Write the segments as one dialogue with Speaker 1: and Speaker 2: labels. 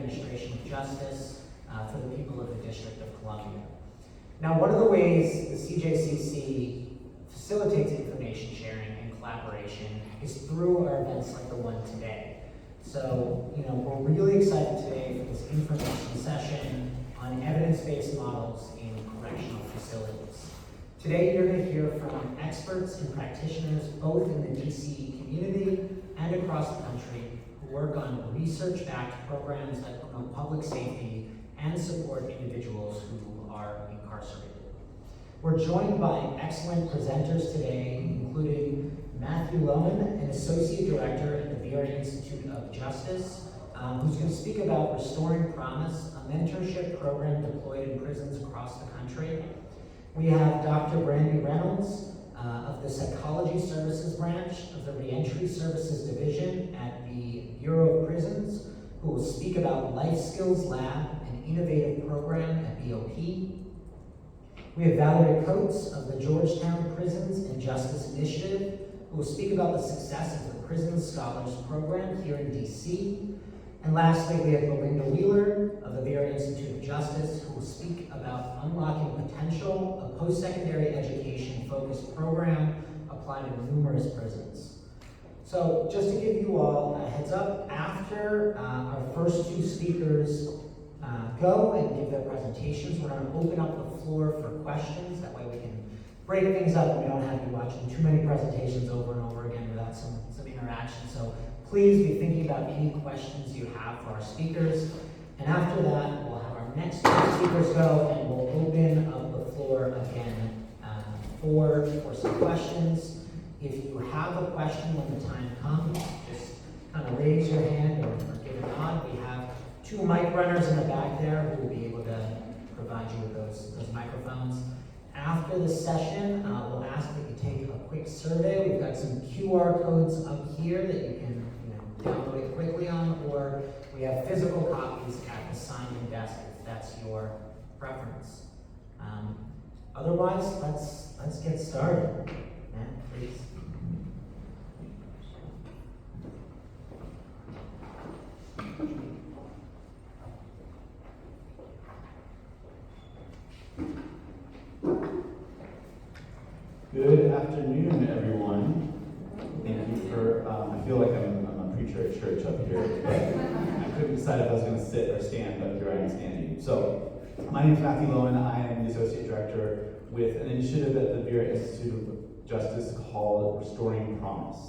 Speaker 1: administration of justice for the people of the District of Columbia. Now, one of the ways the CJCC facilitates information sharing and collaboration is through our events like the one today. So, we're really excited today for this information session on evidence-based models in correctional facilities. Today, you're going to hear from experts and practitioners both in the DC community and across the country who work on research-backed programs that promote public safety and support individuals who are incarcerated. We're joined by excellent presenters today, including Matthew Lohman, an Associate Director at the Vera Institute of Justice, who's going to speak about Restoring Promise, a mentorship program deployed in prisons across the country. We have Dr. Brandy Reynolds of the Psychology Services Branch of the Reentry Services Division at the Bureau of Prisons, who will speak about Life Skills Lab, an innovative program at BOP. We have Valerie Coates of the Georgetown Prisons and Justice Initiative, who will speak about the success of the Prison Scholars Program here in DC. And lastly, we have Belinda Wheeler of the Vera Institute of Justice, who will speak about Unlocking Potential, a post-secondary education-focused program applied in numerous prisons. So just to give you all a heads up, after our first two speakers go and give their presentations, we're going to open up the floor for questions. That way we can break things up and we don't have you watching too many presentations over and over again without some interaction. So please be thinking about any questions you have for our speakers. And after that, we'll have our next two speakers go and we'll open up the floor again for some questions. If you have a question when the time comes, just kind of raise your hand or give a nod. We have two mic runners in the back there who will be able to provide you with those microphones. After the session, we'll ask that you take a quick survey. We've got some QR codes up here that you can download it quickly on, or we have physical copies at the sign-in desk if that's your preference. Otherwise, let's get started. Matt, please.
Speaker 2: Good afternoon, everyone. Thank you for, I feel like I'm a preacher at church up here, but I couldn't decide if I was going to sit or stand, but here I am standing. So, my name is Matthew Lowen. I am the Associate Director with an initiative at the Vera Institute of Justice called Restoring Promise.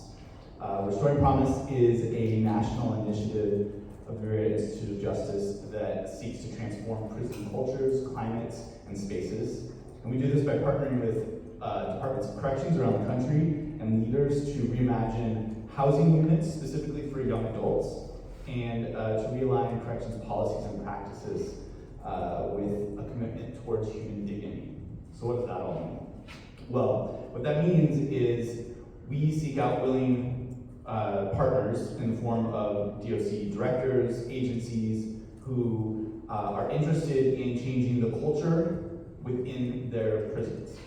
Speaker 2: Restoring Promise is a national initiative of the Vera Institute of Justice that seeks to transform prison cultures, climates, and spaces. And we do this by partnering with departments of corrections around the country and leaders to reimagine housing units specifically for young adults and to realign corrections policies and practices with a commitment towards human dignity. So what does that all mean? Well, what that means is we seek out willing partners in the form of DOC directors, agencies who are interested in changing the culture within their prisons.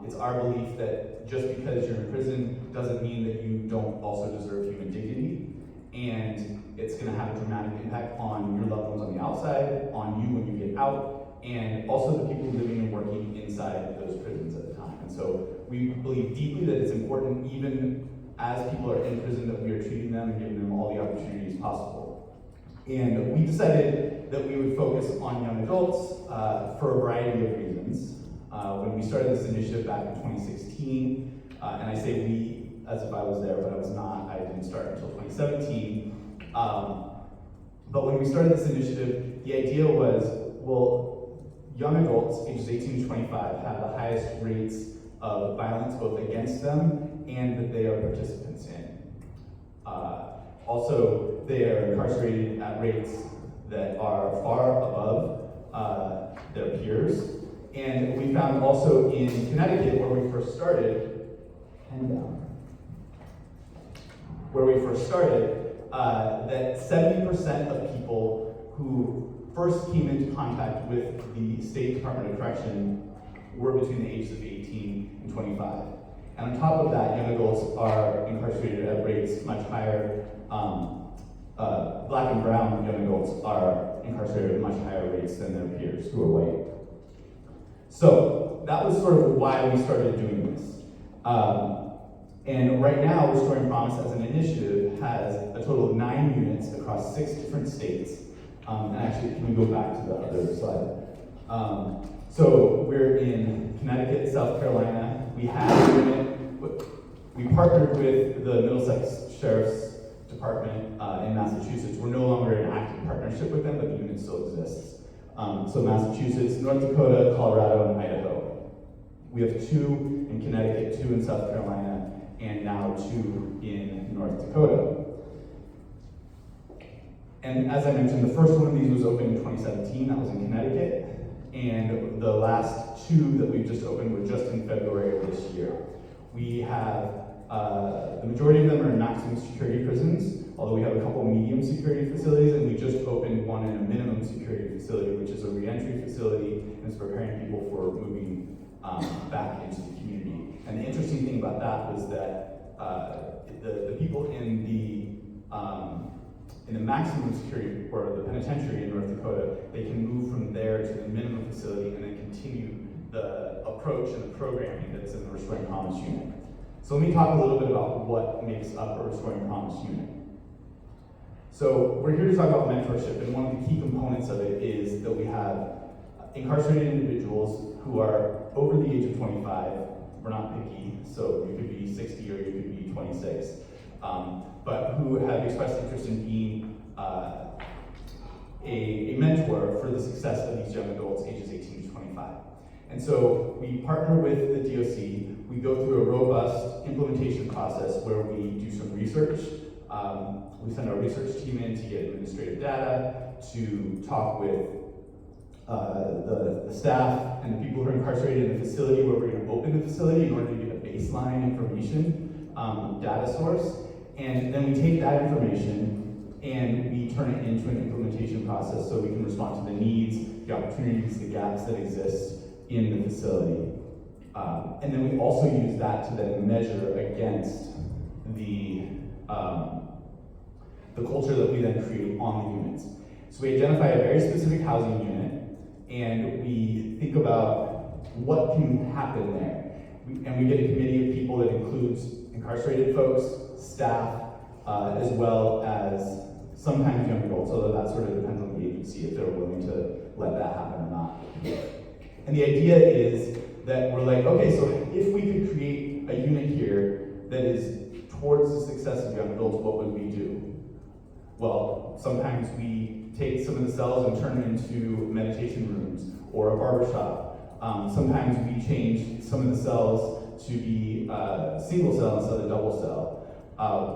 Speaker 2: It's our belief that just because you're in prison doesn't mean that you don't also deserve human dignity, and it's going to have a dramatic impact on your loved ones on the outside, on you when you get out, and also the people living and working inside those prisons at the time. And so we believe deeply that it's important, even as people are in prison, that we are treating them and giving them all the opportunities possible. And we decided that we would focus on young adults for a variety of reasons. When we started this initiative back in 2016, and I say we as if I was there, but I was not. I didn't start until 2017. But when we started this initiative, the idea was, well, young adults ages 18 to 25 have the highest rates of violence both against them and that they are participants in. Also, they are incarcerated at rates that are far above their peers. And we found also in Connecticut, where we first started, that 70% of people who first came into contact with the State Department of Correction were between the ages of 18 and 25. And on top of that, young adults are incarcerated at rates much higher Black and brown young adults are incarcerated at much higher rates than their peers who are white. So that was sort of why we started doing this. And right now, Restoring Promise as an initiative has a total of 9 units across 6 different states. And actually, can we go back to the other slide? So we're in Connecticut, South Carolina. We have a unit. We partnered with the Middlesex Sheriff's Department in Massachusetts. We're no longer in active partnership with them, but the unit still exists. So Massachusetts, North Dakota, Colorado, and Idaho. We have 2 in Connecticut, 2 in South Carolina, and now 2 in North Dakota. And as I mentioned, the first one of these was opened in 2017, that was in Connecticut, and the last 2 that we've just opened were just in February of this year. We have, the majority of them are in maximum security prisons, although we have a couple medium security facilities, and we just opened one in a minimum security facility, which is a reentry facility, and it's preparing people for moving back into the community. And the interesting thing about that was that the people in the maximum security, or the penitentiary in North Dakota, they can move from there to the minimum facility and then continue the approach and the programming that's in the Restoring Promise unit. So let me talk a little bit about what makes up a Restoring Promise unit. So we're here to talk about mentorship, and one of the key components of it is that we have incarcerated individuals who are over the age of 25. We're not picky, so you could be 60 or you could be 26, but who have expressed interest in being a mentor for the success of these young adults ages 18 to 25. And so we partner with the DOC. We go through a robust implementation process where we do some research. We send our research team in to get administrative data, to talk with the staff and the people who are incarcerated in the facility where we're going to open the facility in order to get a baseline information data source. And then we take that information and we turn it into an implementation process so we can respond to the needs, the opportunities, the gaps that exist in the facility. And then we also use that to then measure against the culture that we then create on the units. So we identify a very specific housing unit, and we think about what can happen there. And we get a committee of people that includes incarcerated folks, staff, as well as sometimes young adults, although that sort of depends on the agency if they're willing to let that happen or not. And the idea is that we're like, okay, so if we could create a unit here that is towards the success of young adults, what would we do? Well, sometimes we take some of the cells and turn them into meditation rooms or a barbershop. Sometimes we change some of the cells to be single cell instead of double cell.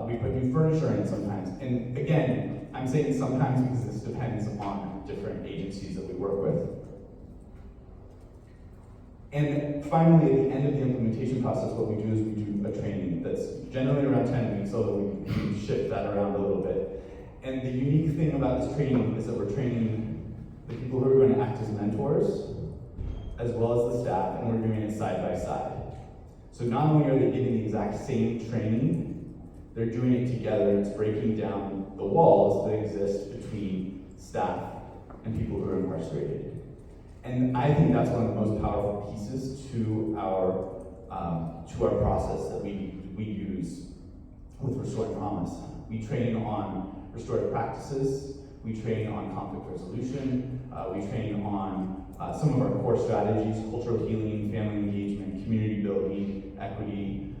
Speaker 2: We put new furniture in sometimes. And again, I'm saying sometimes because this depends on different agencies that we work with. And finally, at the end of the implementation process, what we do is we do a training that's generally around 10 weeks, although we can shift that around a little bit. And the unique thing about this training is that we're training the people who are going to act as mentors, as well as the staff, and we're doing it side by side. So not only are they getting the exact same training, they're doing it together. It's breaking down the walls that exist between staff and people who are incarcerated. And I think that's one of the most powerful pieces to our process that we use with Restoring Promise. We train on restorative practices, we train on conflict resolution, we train on some of our core strategies: cultural healing, family engagement, community building, equity.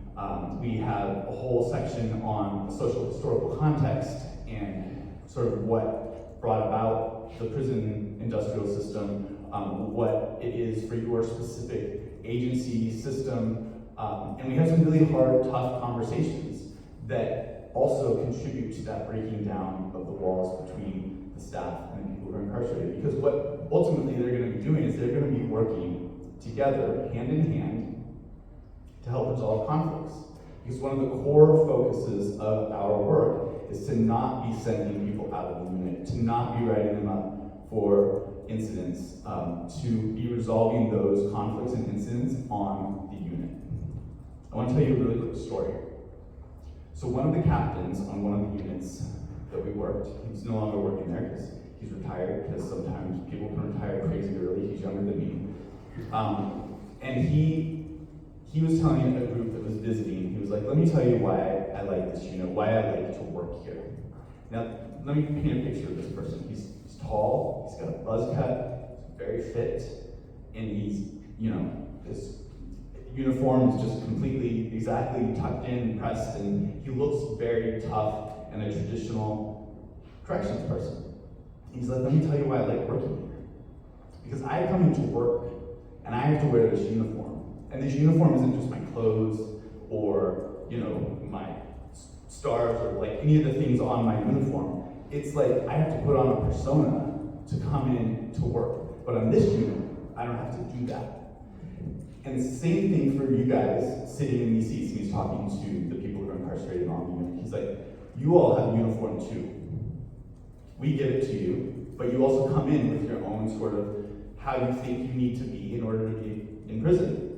Speaker 2: We have a whole section on the social historical context and sort of what brought about the prison industrial system, what it is for your specific agency system, and we have some really hard, tough conversations that also contribute to that breaking down of the walls between the staff and the people who are incarcerated. Because what ultimately they're going to be doing is they're going to be working together, hand in hand, to help resolve conflicts. Because one of the core focuses of our work is to not be sending people out of the unit, to not be writing them up for incidents, to be resolving those conflicts and incidents on the unit. I want to tell you a really quick story. So one of the captains on one of the units that we worked. He's no longer working there because he's retired, because sometimes people can retire crazy early. He's younger than me. And he was telling a group that was visiting, he was like, let me tell you why I like this unit, why I like to work here. Now, let me paint a picture of this person. He's tall, he's got a buzz cut, he's very fit, and he's, his uniform is just completely, exactly tucked in, pressed, and he looks very tough and a traditional corrections person. He's like, let me tell you why I like working here. Because I come into work and I have to wear this uniform. And this uniform isn't just my clothes or, my stars or like any of the things on my uniform. It's like I have to put on a persona to come in to work. But on this unit, I don't have to do that. And the same thing for you guys sitting in these seats. He's talking to the people who are incarcerated on the unit. He's like, you all have a uniform too. We give it to you, but you also come in with your own sort of how you think you need to be in order to be in prison.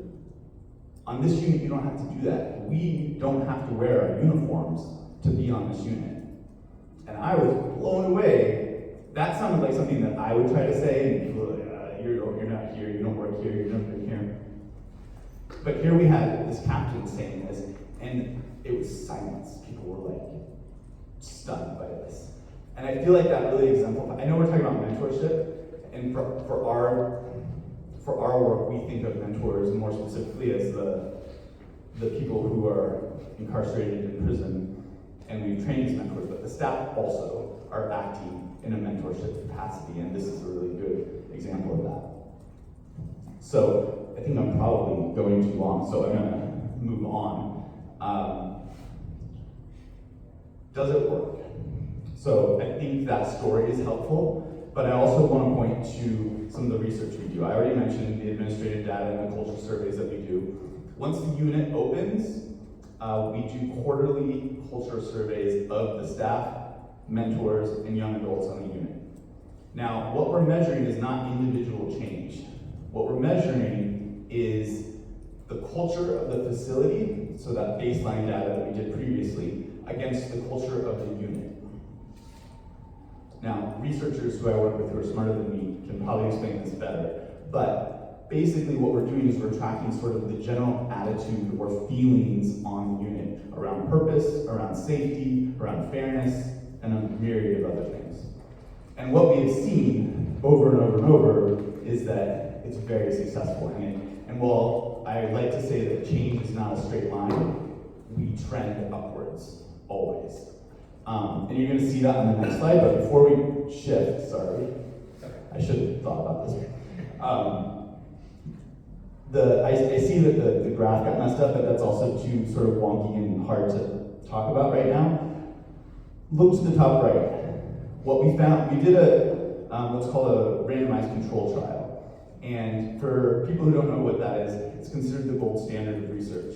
Speaker 2: On this unit, you don't have to do that. We don't have to wear our uniforms to be on this unit. And I was blown away. That sounded like something that I would try to say, and people were like, you're not here, you don't work here, you're never here. But here we had this captain saying this, and it was silence. People were like stunned by this. And I feel like that really exemplifies, I know we're talking about mentorship, and for our work, we think of mentors more specifically as the people who are incarcerated in prison, and we've trained as mentors, but the staff also are acting in a mentorship capacity, and this is a really good example of that. So I think I'm probably going too long, so I'm gonna move on. Does it work? So I think that story is helpful, but I also want to point to some of the research we do. I already mentioned the administrative data and the culture surveys that we do. Once the unit opens, we do quarterly culture surveys of the staff, mentors, and young adults on the unit. Now, what we're measuring is not individual change. What we're measuring is the culture of the facility, so that baseline data that we did previously, against the culture of the unit. Now, researchers who I work with who are smarter than me can probably explain this better, but basically what we're doing is we're tracking sort of the general attitude or feelings on the unit around purpose, around safety, around fairness, and a myriad of other things. And what we have seen over and over and over is that it's very successful. And while I like to say that change is not a straight line, we trend upwards, always. And you're going to see that on the next slide, but before we shift, sorry, I should have thought about this. I see that the graph got messed up, but that's also too sort of wonky and hard to talk about right now. Look to the top right. What we found, we did what's called a randomized control trial. And for people who don't know what that is, it's considered the gold standard of research.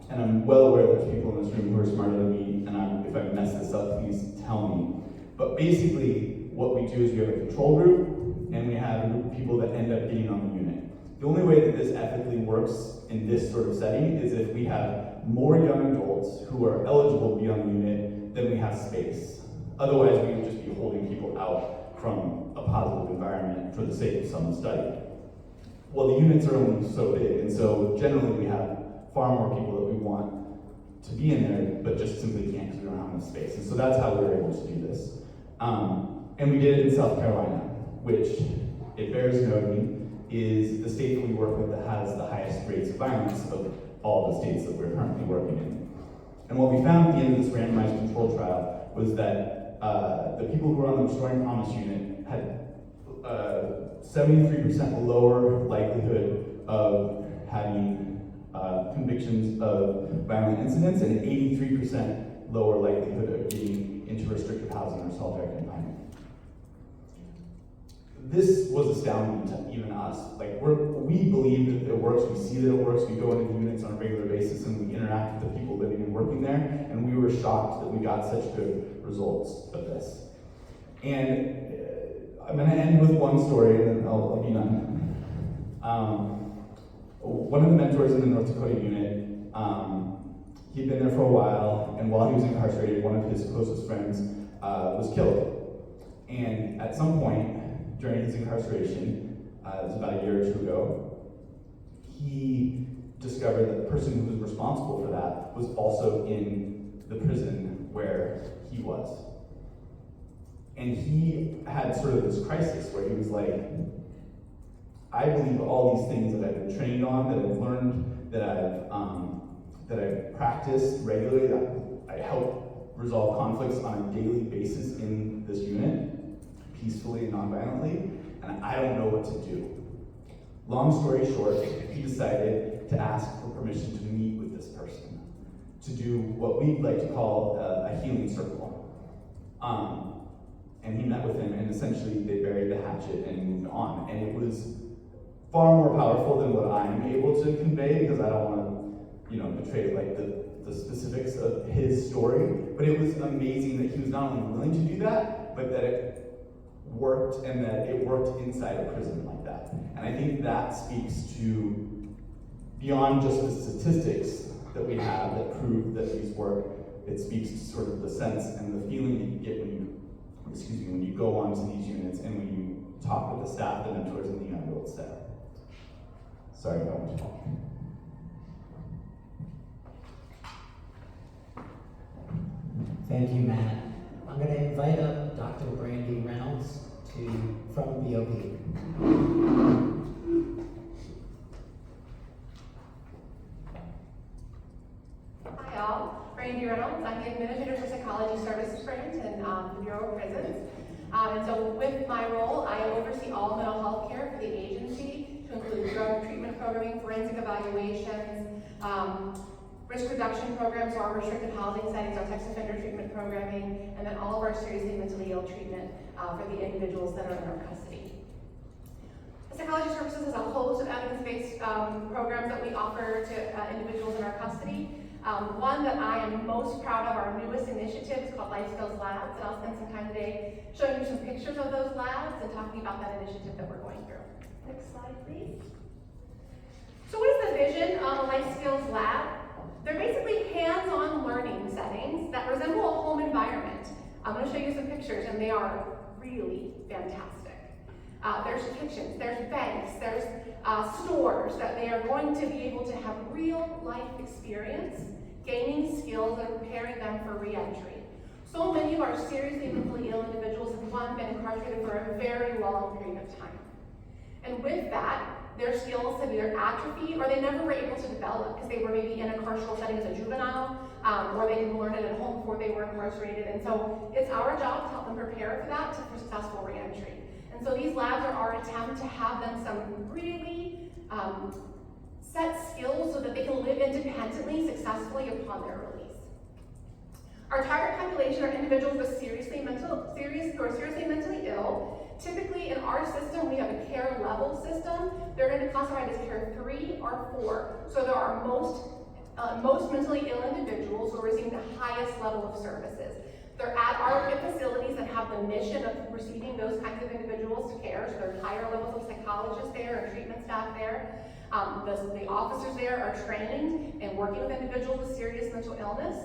Speaker 2: And I'm well aware there's people in this room who are smarter than me, and if I mess this up, please tell me. But basically, what we do is we have a control group, and we have a group of people that end up getting on the unit. The only way that this ethically works in this sort of setting is if we have more young adults who are eligible to be on the unit than we have space. Otherwise, we would just be holding people out from a positive environment for the sake of some study. Well, the units are only so big, and so generally we have far more people that we want to be in there, but just simply can't because we don't have enough space. And so that's how we were able to do this. And we did it in South Carolina, which, it bears noting, is the state that we work with that has the highest rates of violence of all the states that we're currently working in. And what we found at the end of this randomized control trial was that the people who were on the Restoring Promise unit had 73% lower likelihood of having convictions of violent incidents and 83% lower likelihood of getting into restrictive housing or solitary confinement. This was astounding to even us. Like, we believe that it works, we see that it works, we go into the units on a regular basis and we interact with the people living and working there, and we were shocked that we got such good results of this. And I'm gonna end with one story and then I'll be done. One of the mentors in the North Dakota unit, He'd been there for a while, and while he was incarcerated, one of his closest friends was killed. And at some point during his incarceration, it was about a year or two ago, he discovered that the person who was responsible for that was also in the prison where he was. And he had sort of this crisis where he was like, I believe all these things that I've been trained on, that I've learned, that I've practiced regularly, that I help resolve conflicts on a daily basis in this unit, peacefully and non-violently, and I don't know what to do. Long story short, he decided to ask for permission to meet with this person, to do what we'd like to call a healing circle. And he met with him, and essentially they buried the hatchet and moved on. And it was far more powerful than what I'm able to convey, because I don't want to, betray like the specifics of his story. But it was amazing that he was not only willing to do that, but that it worked, and that it worked inside a prison like that. And I think that speaks to, beyond just the statistics that we have that prove that these work, it speaks to sort of the sense and the feeling that you get when you go onto these units and when you talk with the staff, the mentors, and the young adults there. Sorry, no one to talk.
Speaker 1: Thank you, Matt. I'm going to invite up Dr. Brandy Reynolds from BOP.
Speaker 3: Hi all, Brandy Reynolds. I'm the Administrator for Psychology Services Branch in the Bureau of Prisons. And so with my role, I oversee all mental health care for the agency, to include drug treatment programming, forensic evaluations, risk reduction programs, so our restricted housing settings, our sex offender treatment programming, and then all of our seriously mentally ill treatment for the individuals that are in our custody. Psychology Services has a host of evidence-based programs that we offer to individuals in our custody. One that I am most proud of, our newest initiative, is called Life Skills Labs, and I'll spend some time today showing you some pictures of those labs and talking about that initiative that we're going through. Next slide, please. So what is the vision of a Life Skills Lab? They're basically hands-on learning settings that resemble a home environment. I'm going to show you some pictures, and they are really fantastic. There's kitchens, there's banks, there's stores that they are going to be able to have real life experience, gaining skills that are preparing them for re-entry. So many of our seriously mentally ill individuals have, one, been incarcerated for a very long period of time. And with that, their skills have either atrophied or they never were able to develop because they were maybe in a carceral setting as a juvenile, or they didn't learn it at home before they were incarcerated. And so it's our job to help them prepare for that, for successful re-entry. And so these labs are our attempt to have them some really set skills so that they can live independently, successfully upon their release. Our target population are individuals with seriously mentally ill. Typically in our system, we have a care level system. They're going to be classified as care 3 or 4. So there are most mentally ill individuals who are receiving the highest level of services. They're at our facilities that have the mission of receiving those kinds of individuals to care. So there are higher levels of psychologists there and treatment staff there. The officers there are trained in working with individuals with serious mental illness.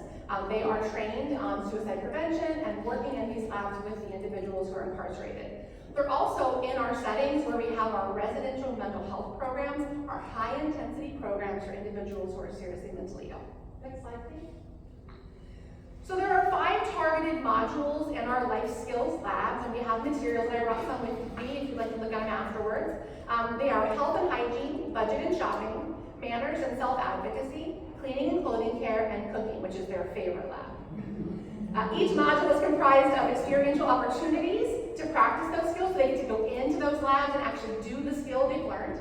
Speaker 3: They are trained on suicide prevention and working in these labs with the individuals who are incarcerated. They're also in our settings where we have our residential mental health programs, our high-intensity programs for individuals who are seriously mentally ill. Next slide, please. So there are 5 targeted modules in our life skills labs, and we have materials. I brought some with me if you'd like to look at them afterwards. They are health and hygiene, budget and shopping, manners and self-advocacy, cleaning and clothing care, and cooking, which is their favorite lab. Each module is comprised of experiential opportunities to practice those skills, so they get to go into those labs and actually do the skill they've learned.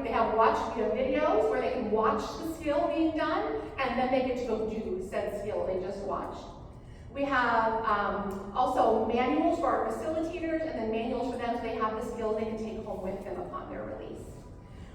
Speaker 3: They have videos where they can watch the skill being done, and then they get to go do said skill they just watched. We have also manuals for our facilitators, and then manuals for them so they have the skills they can take home with them upon their release.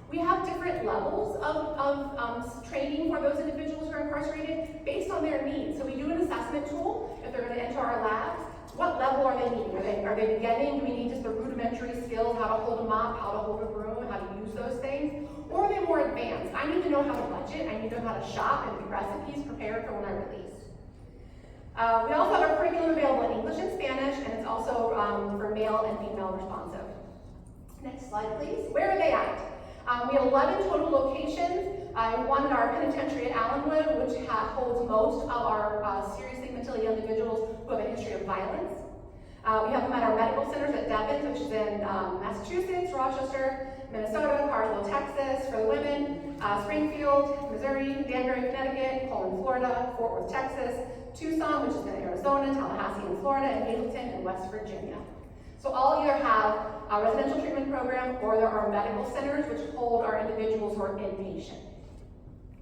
Speaker 3: We have different levels of training for those individuals who are incarcerated based on their needs. So we do an assessment tool if they're going to enter our labs. What level are they needing? Are they beginning? Do we need just the rudimentary skills, how to hold a mop, how to hold a broom, how to use those things? Or are they more advanced? I need to know how to budget, I need to know how to shop and get recipes prepared for when I release. We also have our curriculum available in English and Spanish, and it's also for male and female responsive. Next slide, please. Where are they at? We have 11 total locations. One in our penitentiary at Allenwood, which holds most of our seriously mentally ill individuals who have a history of violence. We have them at our medical centers at Devens, which is in Massachusetts, Rochester, Minnesota, Carswell, Texas for the women, Springfield, Missouri, Danbury, Connecticut, Poland, Florida, Fort Worth, Texas, Tucson, which is in Arizona, Tallahassee in Florida, and Hazleton in West Virginia. So all either have a residential treatment program or there are medical centers which hold our individuals who are inpatient.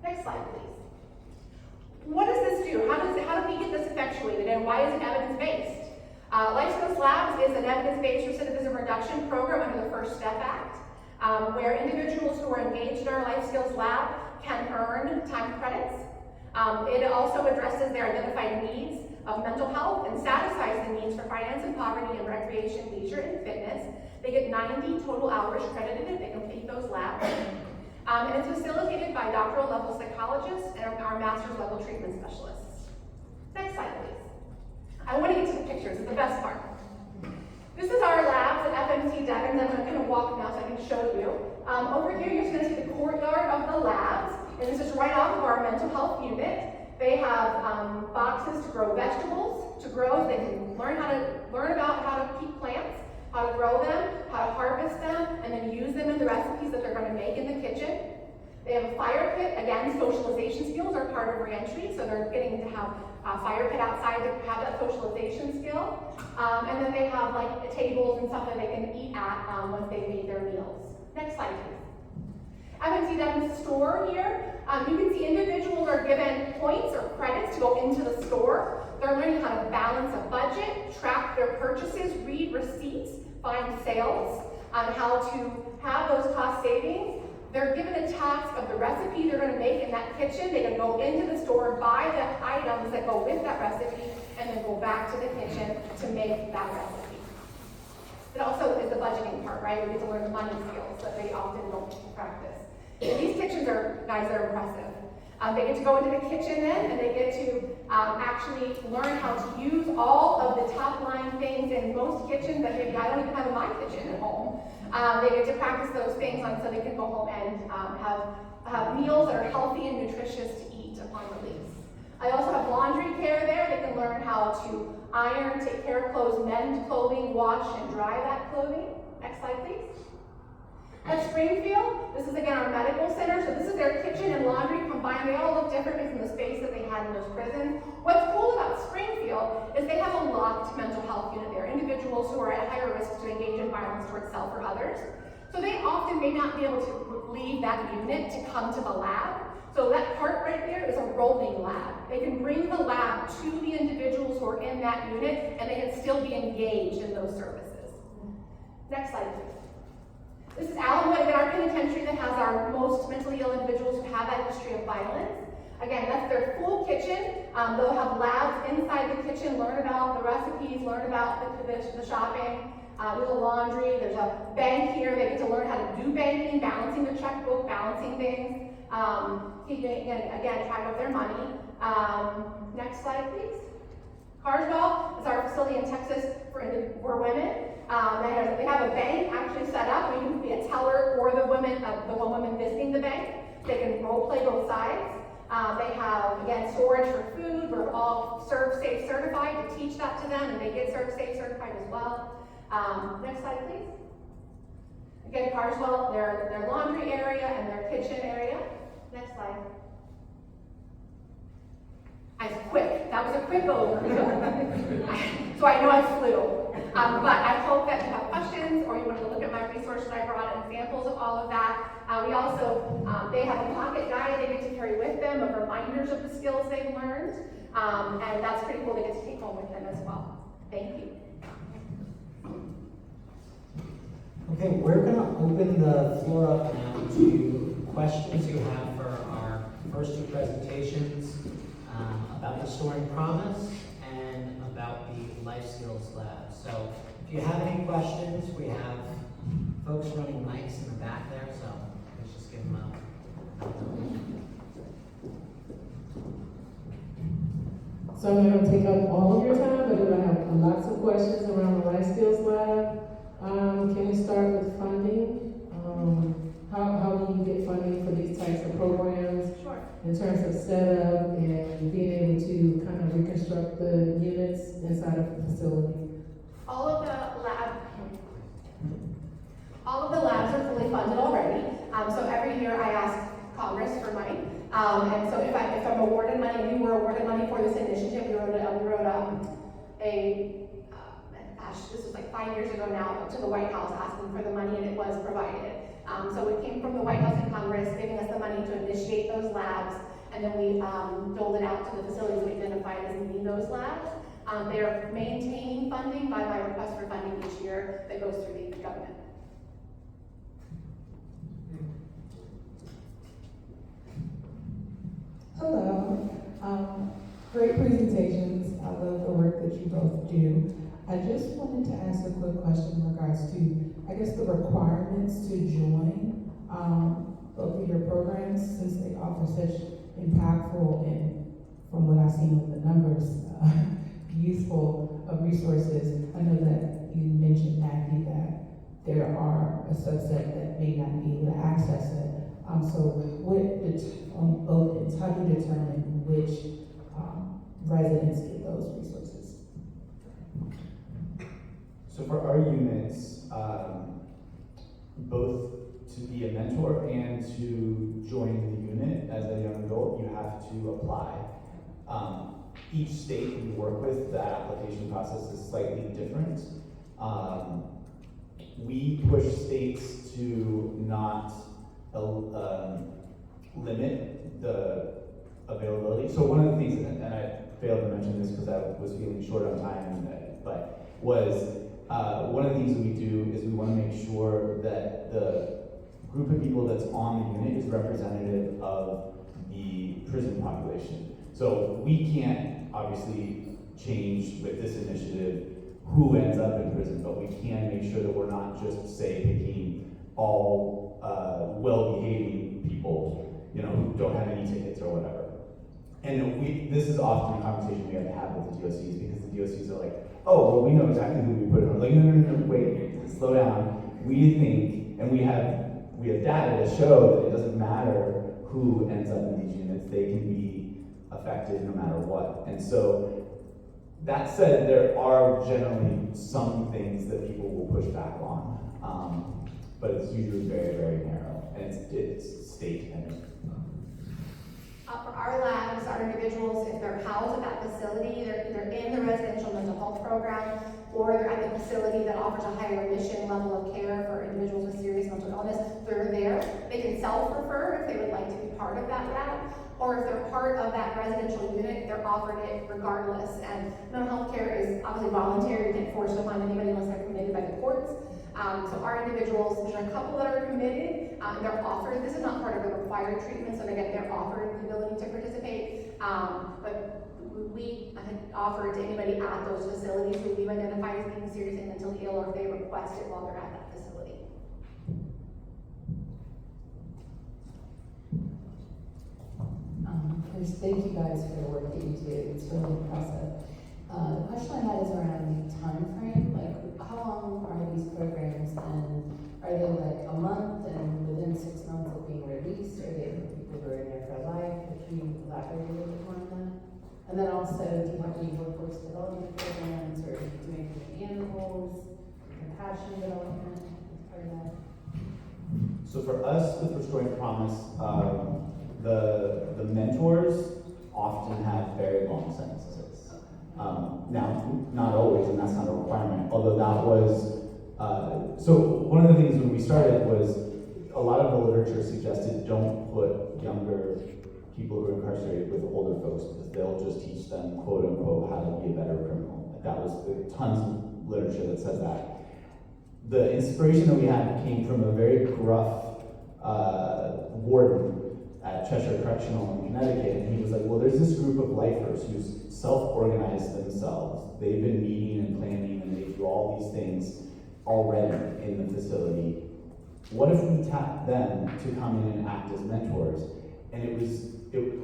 Speaker 3: Next slide, please. What does this do? How do we get this effectuated, and why is it evidence-based? Life Skills Labs is an evidence-based recidivism reduction program under the First Step Act, where individuals who are engaged in our Life Skills Lab can earn time credits. It also addresses their identified needs of mental health and satisfies the needs for finance and poverty and recreation, leisure, and fitness. They get 90 total hours credited if they complete those labs. And it's facilitated by doctoral level psychologists and our master's level treatment specialists. Next slide, please. I want to get to the pictures, it's the best part. This is our labs at FMC Devens. I'm going to walk now so I can show you. Over here, you're just going to see the courtyard of the labs, and this is right off of our mental health unit. They have boxes to grow vegetables, to grow so they can learn about how to keep plants, how to grow them, how to harvest them, and then use them in the recipes that they're going to make in the kitchen. They have a fire pit. Again, socialization skills are part of reentry, so they're getting to have a fire pit outside to have that socialization skill. And then they have like tables and stuff that they can eat at once they've made their meals. Next slide, please. FMC Devens store here. You can see individuals are given points or credits to go into the store. They're learning how to balance a budget, track their purchases, read receipts, find sales, how to have those cost savings. They're given a task of the recipe they're going to make in that kitchen. They can go into the store, buy the items that go with that recipe, and then go back to the kitchen to make that recipe. It also is the budgeting part, right? We get to learn the money skills that they often don't practice. And these kitchens are, guys, they're impressive. They get to go into the kitchen then, and they get to actually learn how to use all of the top line things in most kitchens that maybe I don't even have in my kitchen at home. They get to practice those things so they can go home and have meals that are healthy and nutritious to eat upon release. I also have laundry care there. They can learn how to iron, take care of clothes, mend clothing, wash and dry that clothing. Next slide, please. At Springfield, this is again our medical center. So this is their kitchen and laundry combined. They all look different from the space that they had in those prisons. What's cool about Springfield is they have a locked mental health unit there. Individuals who are at higher risk to engage in violence towards self or others. So they often may not be able to leave that unit to come to the lab. So that part right there is a rolling lab. They can bring the lab to the individuals who are in that unit and they can still be engaged in those services. Next slide, please. This is Allenwood, again, our penitentiary that has our most mentally ill individuals who have that history of violence. Again, that's their full kitchen. They'll have labs inside the kitchen, learn about the recipes, learn about the shopping, do the laundry. There's a bank here. They get to learn how to do banking, balancing their checkbook, balancing things, keeping, again, track of their money. Next slide, please. Carswell is our facility in Texas for women. They have a bank actually set up where you can be a teller or the one woman visiting the bank. They can role play both sides. They have, again, storage for food. We're all Serve Safe certified to teach that to them, and they get Serve Safe certified as well. Next slide, please. Again, Carswell, their laundry area and their kitchen area. Next slide. I was quick. That was a quick overview. So I know I flew. But I hope that you have questions or you want to look at my resources. I brought examples of all of that. We also, they have a pocket guide they get to carry with them of reminders of the skills they've learned. And that's pretty cool. They get to take home with them as well. Thank you.
Speaker 1: Okay, we're going to open the floor up now to questions you have for our first two presentations about Restoring Promise and about the Life Skills Lab. So if you have any questions, we have folks running mics in the back there, so let's just give them
Speaker 4: So I'm going to take up all of your time, but I have lots of questions around the life skills lab. Can we start with funding? How do you get funding for these types of programs?
Speaker 3: Sure.
Speaker 4: In terms of setup and being able to kind of reconstruct the units inside of the facility?
Speaker 3: All of the labs are fully funded already. So every year I ask Congress for money. And so if I'm awarded money, we were awarded money for this initiative. We wrote this was like 5 years ago now, to the White House asking for the money, and it was provided. So it came from the White House and Congress giving us the money to initiate those labs, and then we doled it out to the facilities we identified as needing those labs. They are maintaining funding by my request for funding each year that goes through the government.
Speaker 5: Hello. Great presentations. I love the work that you both do. I just wanted to ask a quick question in regards to, I guess, the requirements to join both of your programs, since they offer such impactful and, from what I've seen with the numbers, useful resources. I know that you mentioned, Maggie, that there are a subset that may not be able to access it. So on both ends, how do you determine which residents get those resources?
Speaker 2: So for our units, both to be a mentor and to join the unit as a young adult, you have to apply. Each state we work with, the application process is slightly different. We push states to not limit the availability. So one of the things, and I failed to mention this because I was feeling short on time, but one of the things that we do is we want to make sure that the group of people that's on the unit is representative of the prison population. So we can't obviously change with this initiative who ends up in prison, but we can make sure that we're not just, say, picking all well-behaving people, who don't have any tickets or whatever. And this is often a conversation we have to have with the DOCs, because the DOCs are like, oh, well, we know exactly who we put in. Like, no, wait, slow down. We think, and we have data to show that it doesn't matter who ends up in these units, they can be affected no matter what. And so, that said, there are generally some things that people will push back on, but it's usually very, very narrow, and it's state dependent.
Speaker 3: For our labs, our individuals, if they're housed at that facility, they're either in the residential mental health program, or they're at the facility that offers a higher admission level of care for individuals with serious mental illness, they're there. They can self-refer if they would like to be part of that lab, or if they're part of that residential unit, they're offered it regardless. And mental health care is obviously voluntary. You can't force them on anybody unless they're committed by the courts. So our individuals, there's a couple that are committed, they're offered, this is not part of the required treatment, so again, they're offered the ability to participate, but we offer it to anybody at those facilities who we've identified as being seriously mentally ill, or if they request it while they're at that facility.
Speaker 6: First, thank you guys for the work that you do. It's really impressive. The question I had is around the time frame. Like, how long are these programs, and are they like a month and within 6 months of being released? Are they for people who are in there for life? Can you elaborate a little bit more on that? And then also, do you have any workforce development programs, or are you doing animals, compassion development as part of that?
Speaker 2: So for us, with Restoring Promise, the mentors often have very long sentences. Now, not always, and that's not a requirement, although that was, so one of the things when we started was a lot of the literature suggested don't put younger people who are incarcerated with older folks, because they'll just teach them, quote unquote, how to be a better criminal. That was tons of literature that says that. The inspiration that we had came from a very gruff warden at Cheshire Correctional in Connecticut, and he was like, well, there's this group of lifers who's self-organized themselves. They've been meeting and planning, and they do all these things already in the facility. what if we tapped them to come in and act as mentors? And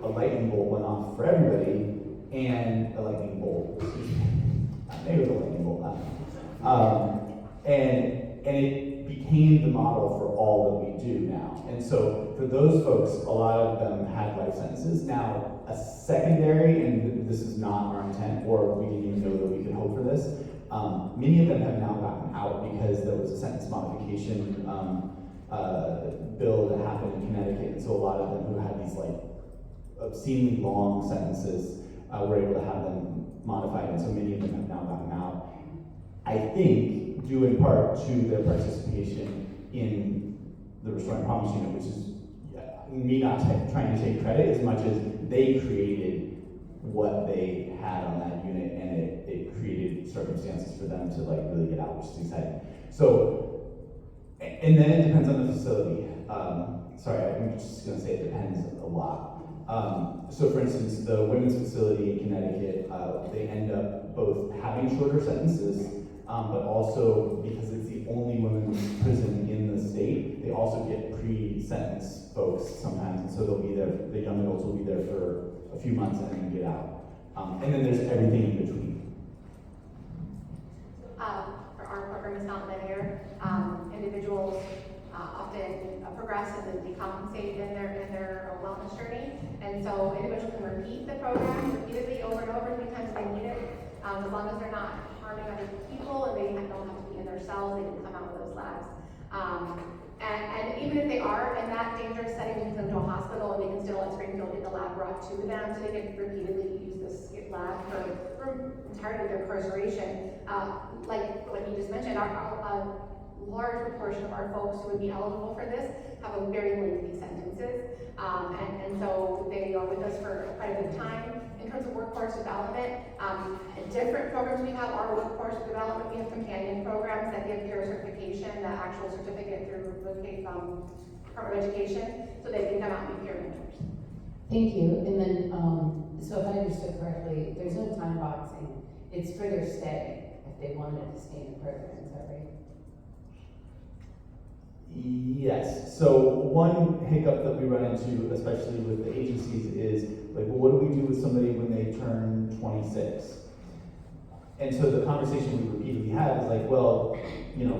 Speaker 2: a lightning bolt went off for everybody, and a lightning bolt, maybe a lightning bolt, and it became the model for all that we do now. And so for those folks, a lot of them had life sentences. Now, a secondary, and this is not our intent, or we didn't even know that we could hope for this, many of them have now gotten out because there was a sentence modification bill that happened in Connecticut, and so a lot of them who had these like obscenely long sentences were able to have them modified, and so many of them have now gotten out. I think due in part to their participation in the Restoring Promise Unit, which is me not trying to take credit as much as they created what they had on that unit, and it created circumstances for them to like really get out, which is exciting. So, and then it depends on the facility. Sorry, I'm just gonna say it depends a lot. So for instance, the women's facility in Connecticut, they end up both having shorter sentences, but also because it's the only women's prison in the state, they also get pre-sentence folks sometimes, and so they'll be there, the young adults will be there for a few months and then get out. And then there's everything in between.
Speaker 3: For our program is not linear. Individuals often progress and then decompensate in their wellness journey. And so individuals can repeat the program repeatedly over and over 3 times they need it. As long as they're not harming other people and they don't have to be in their cells, they can come out with those labs. And even if they are in that dangerous setting, we can send them to a hospital and they can still at Springfield get the lab brought to them so they can repeatedly use this lab for entirely their incarceration. Like what you just mentioned, a large proportion of our folks who would be eligible for this have a very lengthy sentences. And so they are with us for quite a bit of time. In terms of workforce development, different programs we have are workforce development. We have companion programs that give peer certification, the actual certificate through the Department of Education, so they can come out and be peer mentors.
Speaker 6: Thank you. And then, so if I understood correctly, there's no time boxing. It's for their stay if they wanted to stay in the program. Is that right?
Speaker 2: Yes. So one hiccup that we run into, especially with the agencies, is like, well, what do we do with somebody when they turn 26? And so the conversation we repeatedly have is like, well, you know,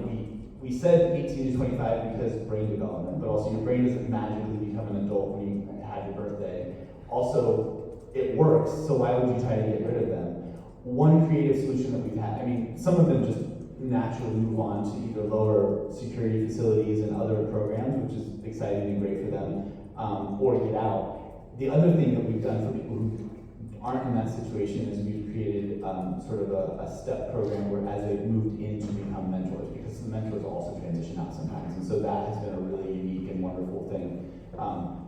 Speaker 2: we said 18 to 25 because brain development, but also your brain doesn't magically become an adult when you have your birthday. Also, it works, so why would you try to get rid of them? One creative solution that we've had, I mean, some of them just naturally move on to either lower security facilities and other programs, which is exciting and great for them, or get out. The other thing that we've done for people who aren't in that situation is we've created sort of a step program where as they've moved in to become mentors, because the mentors also transition out sometimes, and so that has been a really unique and wonderful thing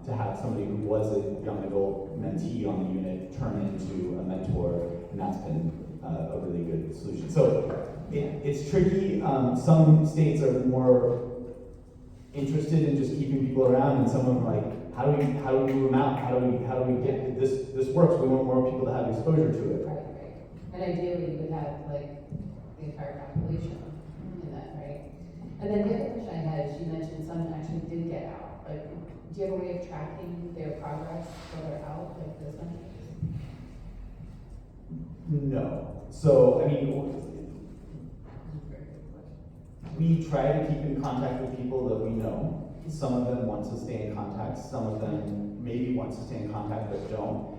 Speaker 2: to have somebody who was a young adult mentee on the unit turn into a mentor, and that's been a really good solution. So it's tricky. Some states are more interested in just keeping people around, and some of them are like, how do we move them out? How do we get this works? We want more people to have exposure to it.
Speaker 6: Right. And ideally, you would have like the entire population in that, right? And then the other question I had is, you mentioned some actually did get out. Like, do you have a way of tracking their progress while they're out, like those metrics?
Speaker 2: No. So I mean, we try to keep in contact with people that we know. Some of them want to stay in contact, some of them maybe want to stay in contact but don't.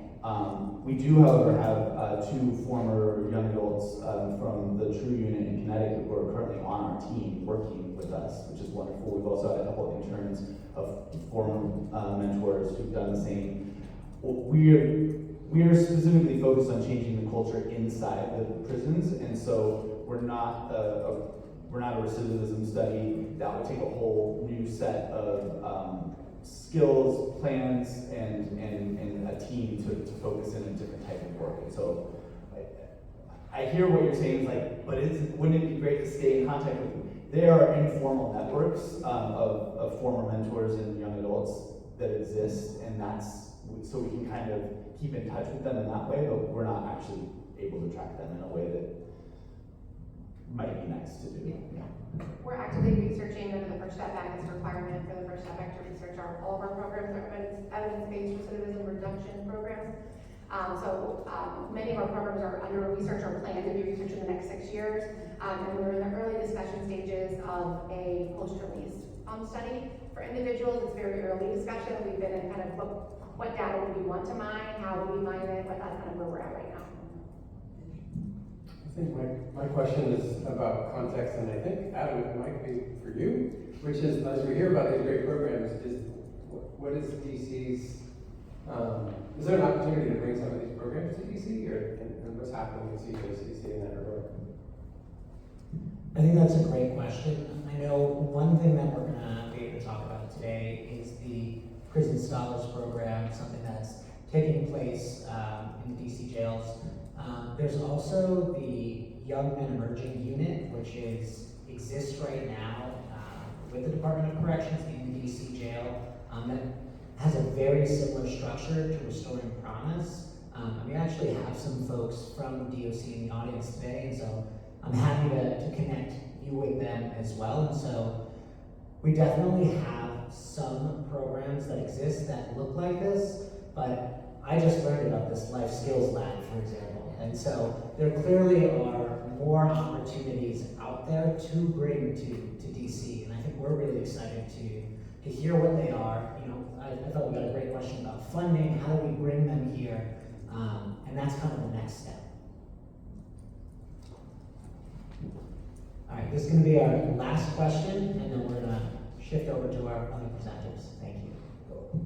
Speaker 2: We do, however, have 2 former young adults from the True Unit in Connecticut who are currently on our team working with us, which is wonderful. We've also had a couple of interns of former mentors who've done the same. We are specifically focused on changing the culture inside the prisons, and so we're not a recidivism study. That would take a whole new set of skills, plans, and a team to focus in a different type of work. And so I hear what you're saying is like, but wouldn't it be great to stay in contact with them? There are informal networks of former mentors and young adults that exist, and that's so we can kind of keep in touch with them in that way, but we're not actually able to track them in a way that might be nice to do.
Speaker 6: Yeah.
Speaker 3: We're actively researching under the First Step Back as a requirement for the First Step Back to research all of our programs, our evidence-based recidivism reduction programs. Many of our programs are under research or planned to be researched in the next 6 years. And we're in the early discussion stages of a post-release study. For individuals, it's very early discussion. We've been in kind of what data would we want to mine, how would we mine it, but that's kind of where we're at right now.
Speaker 7: I think my question is about context, and I think, Adam, it might be for you, which is, as we hear about these great programs, what is DC's, is there an opportunity to bring some of these programs to DC, and what's happening with CJCC in that regard?
Speaker 1: I think that's a great question. I know one thing that we're gonna be able to talk about today is the Prison Scholars Program, something that's taking place in the DC jails. There's also the Young Men Emerging Unit, which exists right now with the Department of Corrections in the DC jail. That has a very similar structure to Restoring Promise. We actually have some folks from DOC in the audience today, and so I'm happy to connect you with them as well. And so we definitely have some programs that exist that look like this, but I just learned about this Life Skills Lab, for example. And so there clearly are more opportunities out there to bring to DC, and I think we're really excited to hear what they are. You know, I thought we got a great question about funding, how do we bring them here, and that's kind of the next step. All right, this is going to be our last question, and then we're going to shift over to our other presenters. Thank you.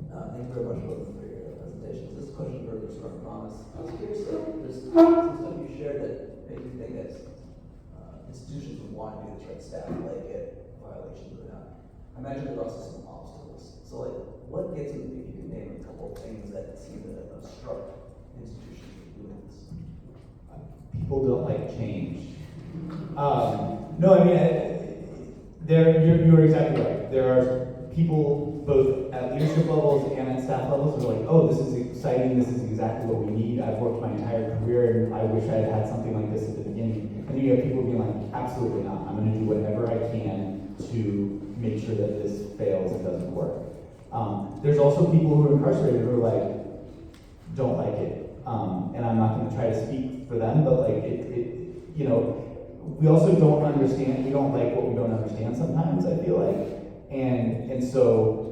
Speaker 8: Thank you very much both for your presentations. This question for Restoring Promise. I was curious, there's some stuff you shared that made me think that institutions would want to do this, right? Staff like it, violations or not. I imagine there's also some obstacles. So, like, what gets them, if you can name a couple of things that seem to obstruct institutions from doing this?
Speaker 2: People don't like change. No, I mean, you're exactly right. There are people both at leadership levels and at staff levels who are like, oh, this is exciting, this is exactly what we need. I've worked my entire career and I wish I had had something like this at the beginning. And then you have people being like, absolutely not. I'm going to do whatever I can to make sure that this fails and doesn't work. There's also people who are incarcerated who are like, don't like it. And I'm not going to try to speak for them, but like you know, we also don't understand, we don't like what we don't understand sometimes, I feel like. And so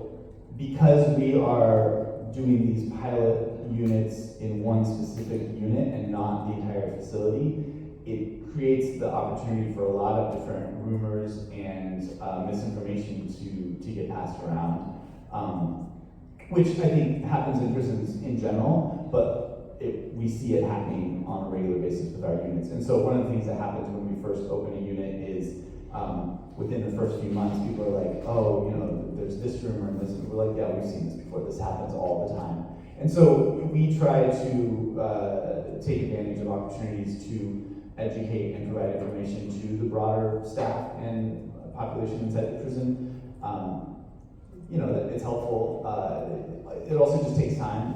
Speaker 2: because we are doing these pilot units in one specific unit and not the entire facility, it creates the opportunity for a lot of different rumors and misinformation to get passed around, which I think happens in prisons in general, but we see it happening on a regular basis with our units. And so one of the things that happens when we first open a unit is within the first few months, people are like, oh, you know, there's this rumor and this, and we're like, yeah, we've seen this before, this happens all the time. And so we try to take advantage of opportunities to educate and provide information to the broader staff and population inside the prison. You know, that it's helpful. It also just takes time.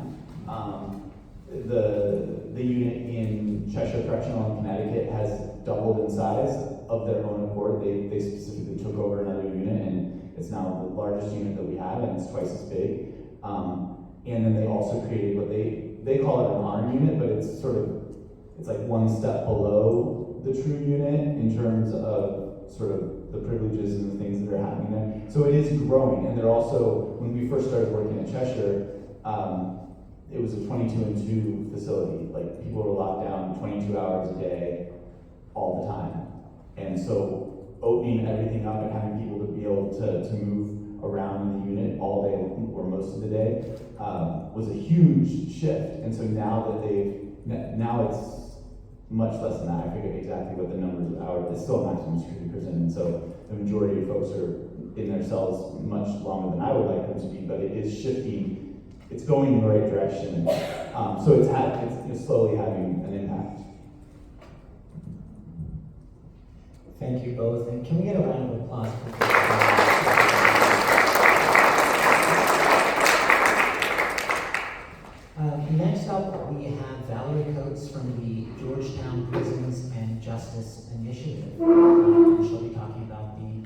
Speaker 2: The unit in Cheshire Correctional in Connecticut has doubled in size of their own accord. They specifically took over another unit, and it's now the largest unit that we have, and it's twice as big. And then they also created what they call it an R unit, but it's like one step below the true unit in terms of sort of the privileges and the things that are happening there. So it is growing, and they're also, when we first started working at Cheshire, it was a 22-and-2 facility. Like, people were locked down 22 hours a day, all the time. And so opening everything up and having people to be able to move around in the unit all day or most of the day was a huge shift. And so now that now it's much less than that. I forget exactly what the numbers are. It's still a maximum security prison, and so the majority of folks are in their cells much longer than I would like them to be, but it is shifting. It's going in the right direction. So it's slowly having an impact.
Speaker 1: Thank you both, and can we get a round of applause for Next up, we have Valerie Coates from the Georgetown Prisons and Justice Initiative. She'll be talking about the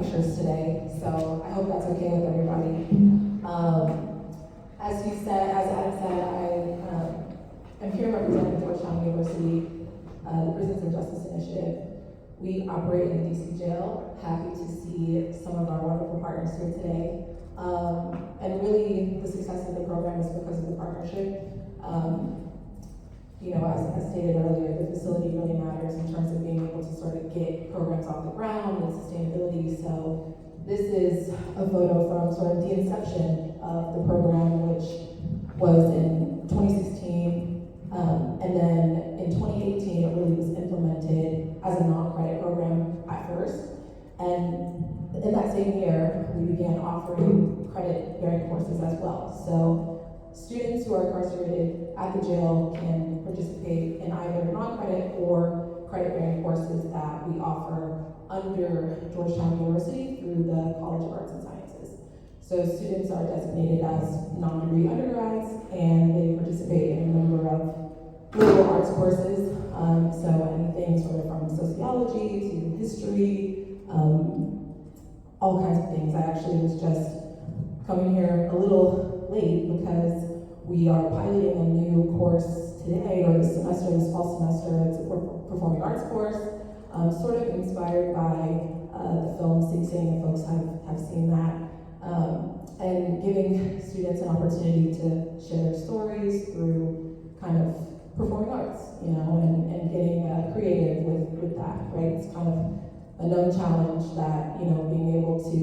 Speaker 9: pictures today, so I hope that's okay with everybody. As you said, as Adam said, I am here representing Georgetown University, the Prisons and Justice Initiative. We operate in the DC jail. Happy to see some of our wonderful partners here today. And really, the success of the program is because of the partnership. You know, as stated earlier, the facility really matters in terms of being able to sort of get programs off the ground and sustainability. So this is a photo from sort of the inception of the program, which was in 2016. And then in 2018, it really was implemented as a non-credit program at first. And in that same year, we began offering credit-bearing courses as well. So students who are incarcerated at the jail can participate in either non-credit or credit-bearing courses that we offer under Georgetown University through the College of Arts and Sciences. So students are designated as non-degree undergrads, and they participate in a number of liberal arts courses. So anything sort of from sociology to history, all kinds of things. I actually was just coming here a little late because we are piloting a new course today, or this semester, this fall semester. It's a performing arts course, sort of inspired by the film Sing Sing, if folks have seen that, and giving students an opportunity to share their stories through kind of performing arts, you know, and getting creative with that, right? It's kind of a known challenge that, you know, being able to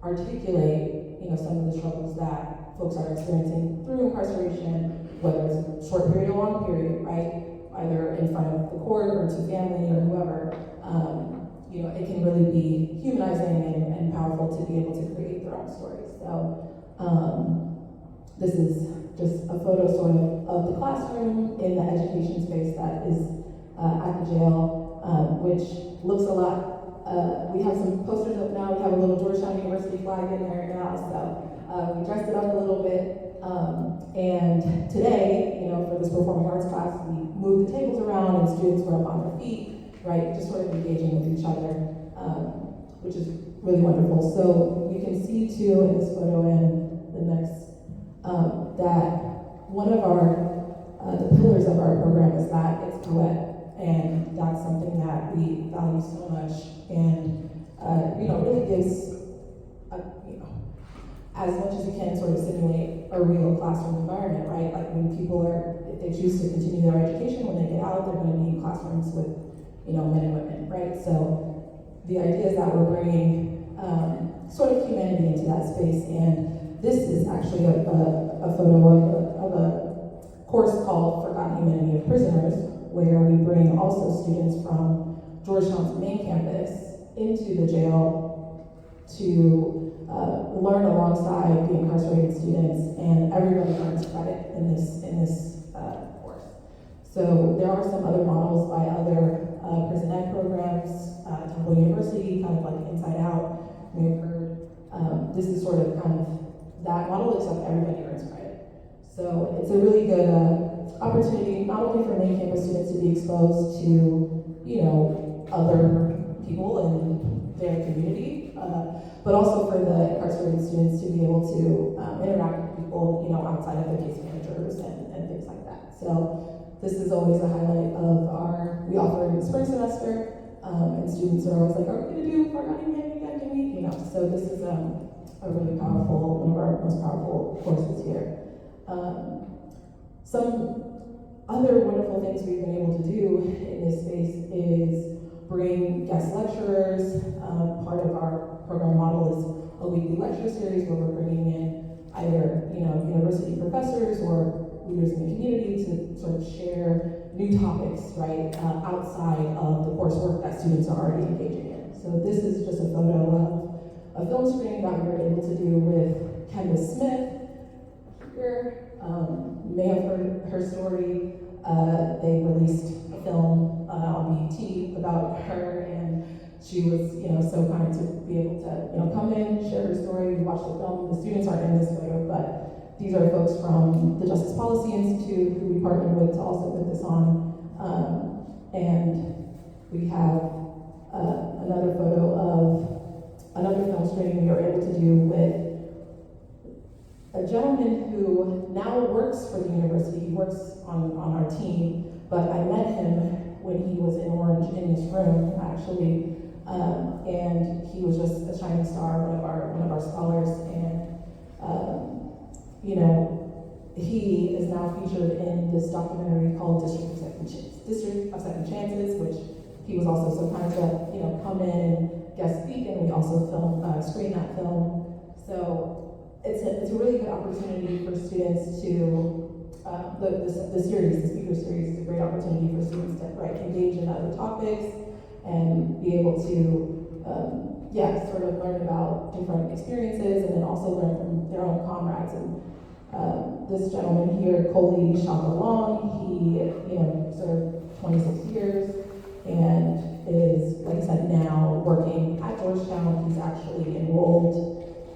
Speaker 9: articulate, you know, some of the struggles that folks are experiencing through incarceration, whether it's a short period or long period, right? Either in front of the court or to family or whoever, you know, it can really be humanizing and powerful to be able to create their own stories. So this is just a photo sort of the classroom in the education space that is at the jail, which looks a lot, we have some posters up now. We have a little Georgetown University flag in there now, so we dressed it up a little bit. And today, you know, for this performing arts class, we moved the tables around and students were up on their feet, right, just sort of engaging with each other, which is really wonderful. So you can see too in this photo and the next, that one of the pillars of our program is that it's co-ed, and that's something that we value so much, and you know, really gives, you know, as much as you can sort of simulate a real classroom environment, right? Like when people if they choose to continue their education, when they get out, they're going to need classrooms with, you know, men and women, right? So the idea is that we're bringing sort of humanity into that space, and this is actually a photo of a course called Forgotten Humanity of Prisoners, where we bring also students from Georgetown's main campus into the jail to learn alongside the incarcerated students, and everybody earns credit in this course. So there are some other models by other prison ed programs, Temple University, kind of like Inside Out, we have heard. This is sort of kind of that model, except everybody earns credit. So it's a really good opportunity, not only for main campus students to be exposed to, you know, other people in their community, but also for the incarcerated students to be able to interact with people, you know, outside of their case managers and things like that. So this is always a highlight of we offer in the spring semester, and students are always like, are we gonna do Forgotten Humanity again, can we? You know, so this is a really powerful, one of our most powerful courses here. Some other wonderful things we've been able to do in this space is bring guest lecturers. Part of our program model is a weekly lecture series where we're bringing in either, you know, university professors or leaders in the community to sort of share new topics, right, outside of the coursework that students are already engaging in. So this is just a photo of a film screening that we were able to do with Candace Smith here. You may have heard her story. They released a film on BET about her, and she was, you know, so kind to be able to, you know, come in, share her story, watch the film. The students aren't in this photo, but these are folks from the Justice Policy Institute who we partnered with to also put this on. And we have another photo of another film screening we were able to do with a gentleman who now works for the university. He works on our team, but I met him when he was in Orange in this room, actually, and he was just a shining star, one of our scholars, and you know, he is now featured in this documentary called District of Second Chances, which he was also so kind to, you know, come in and guest speak, and we also screen that film. So it's a really good opportunity for students to, the speaker series is a great opportunity for students to engage in other topics and be able to, sort of learn about different experiences and then also learn from their own comrades. And this gentleman here, Coley Shakalong, he, served 26 years and is, like I said, now working at Georgetown. He's actually enrolled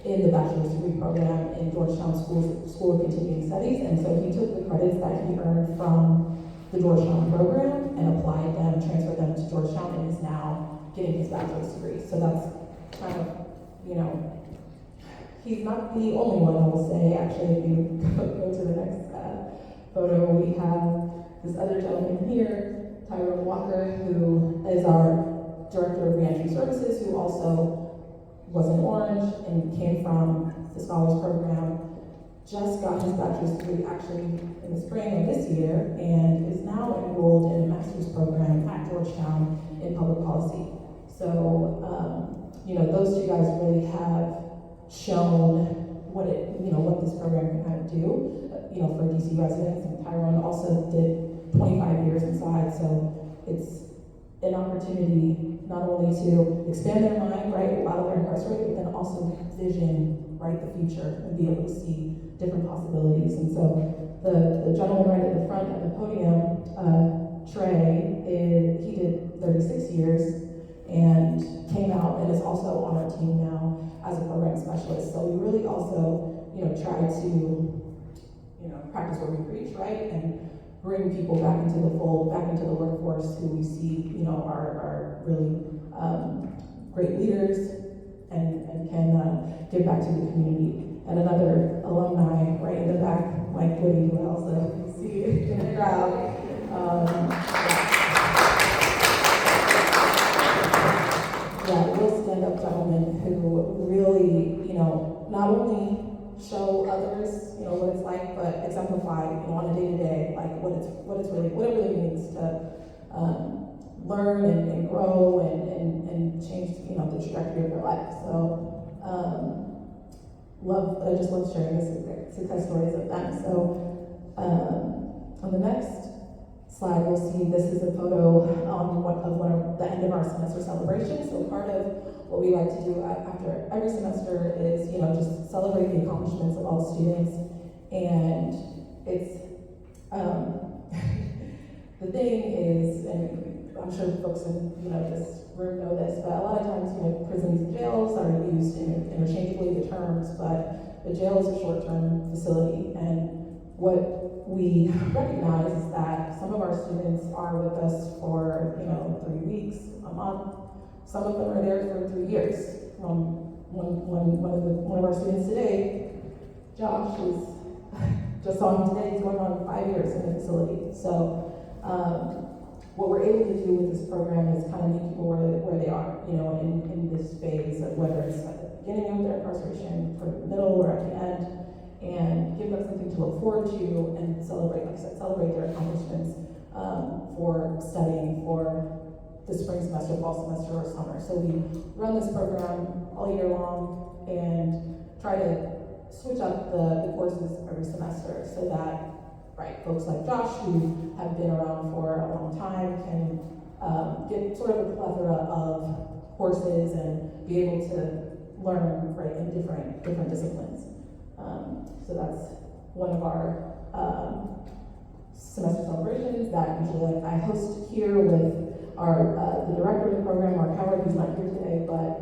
Speaker 9: in the bachelor's degree program in Georgetown School of Continuing Studies, and so he took the credits that he earned from the Georgetown program and applied them, transferred them to Georgetown, and is now getting his bachelor's degree. So that's kind of, he's not the only one, I will say. Actually, if you go to the next photo, we have this other gentleman here, Tyrone Walker, who is our Director of Reentry Services, who also was in Orange and came from the Scholars Program, just got his bachelor's degree actually in the spring of this year, and is now enrolled in a master's program at Georgetown in public policy. So, those two guys really have shown what this program can kind of do, for DC residents. And Tyrone also did 25 years inside, so it's an opportunity not only to expand their mind, right, while they're incarcerated, but then also vision, right, the future and be able to see different possibilities. And so the gentleman right at the front at the podium, Trey, he did 36 years and came out and is also on our team now as a program specialist. So we really also, try to, practice what we preach, right, and bring people back into the fold, back into the workforce who we see, are really great leaders and can give back to the community. And another alumni right in the back, Mike Woody, who I also see in the crowd. Real stand-up gentlemen who really, not only show others, what it's like, but exemplify, on a day-to-day, like what it really means to learn and grow and change, the trajectory of their life. So, I just love sharing the success stories of them. So, on the next slide, we'll see this is a photo of the end of our semester celebration. So part of what we like to do after every semester is, just celebrate the accomplishments of all the students. And it's, the thing is, and I'm sure folks in, this room know this, but a lot of times, prisons and jails are used interchangeably, the terms, but the jail is a short-term facility. And what we recognize is that some of our students are with us for, 3 weeks, a month. Some of them are there for 3 years. One of our students today, Josh, just saw him today, he's going on 5 years in the facility. So what we're able to do with this program is kind of meet people where they are, in this phase, of whether it's at the beginning of their incarceration, for the middle, or at the end, and give them something to look forward to and celebrate, like I said, celebrate their accomplishments for studying for the spring semester, fall semester, or summer. So we run this program all year long and try to switch up the courses every semester so that, folks like Josh, who have been around for a long time, can get sort of a plethora of courses and be able to learn, in different disciplines. So that's one of our semester celebrations that usually I host here with our the director of the program, Mark Howard, who's not here today, but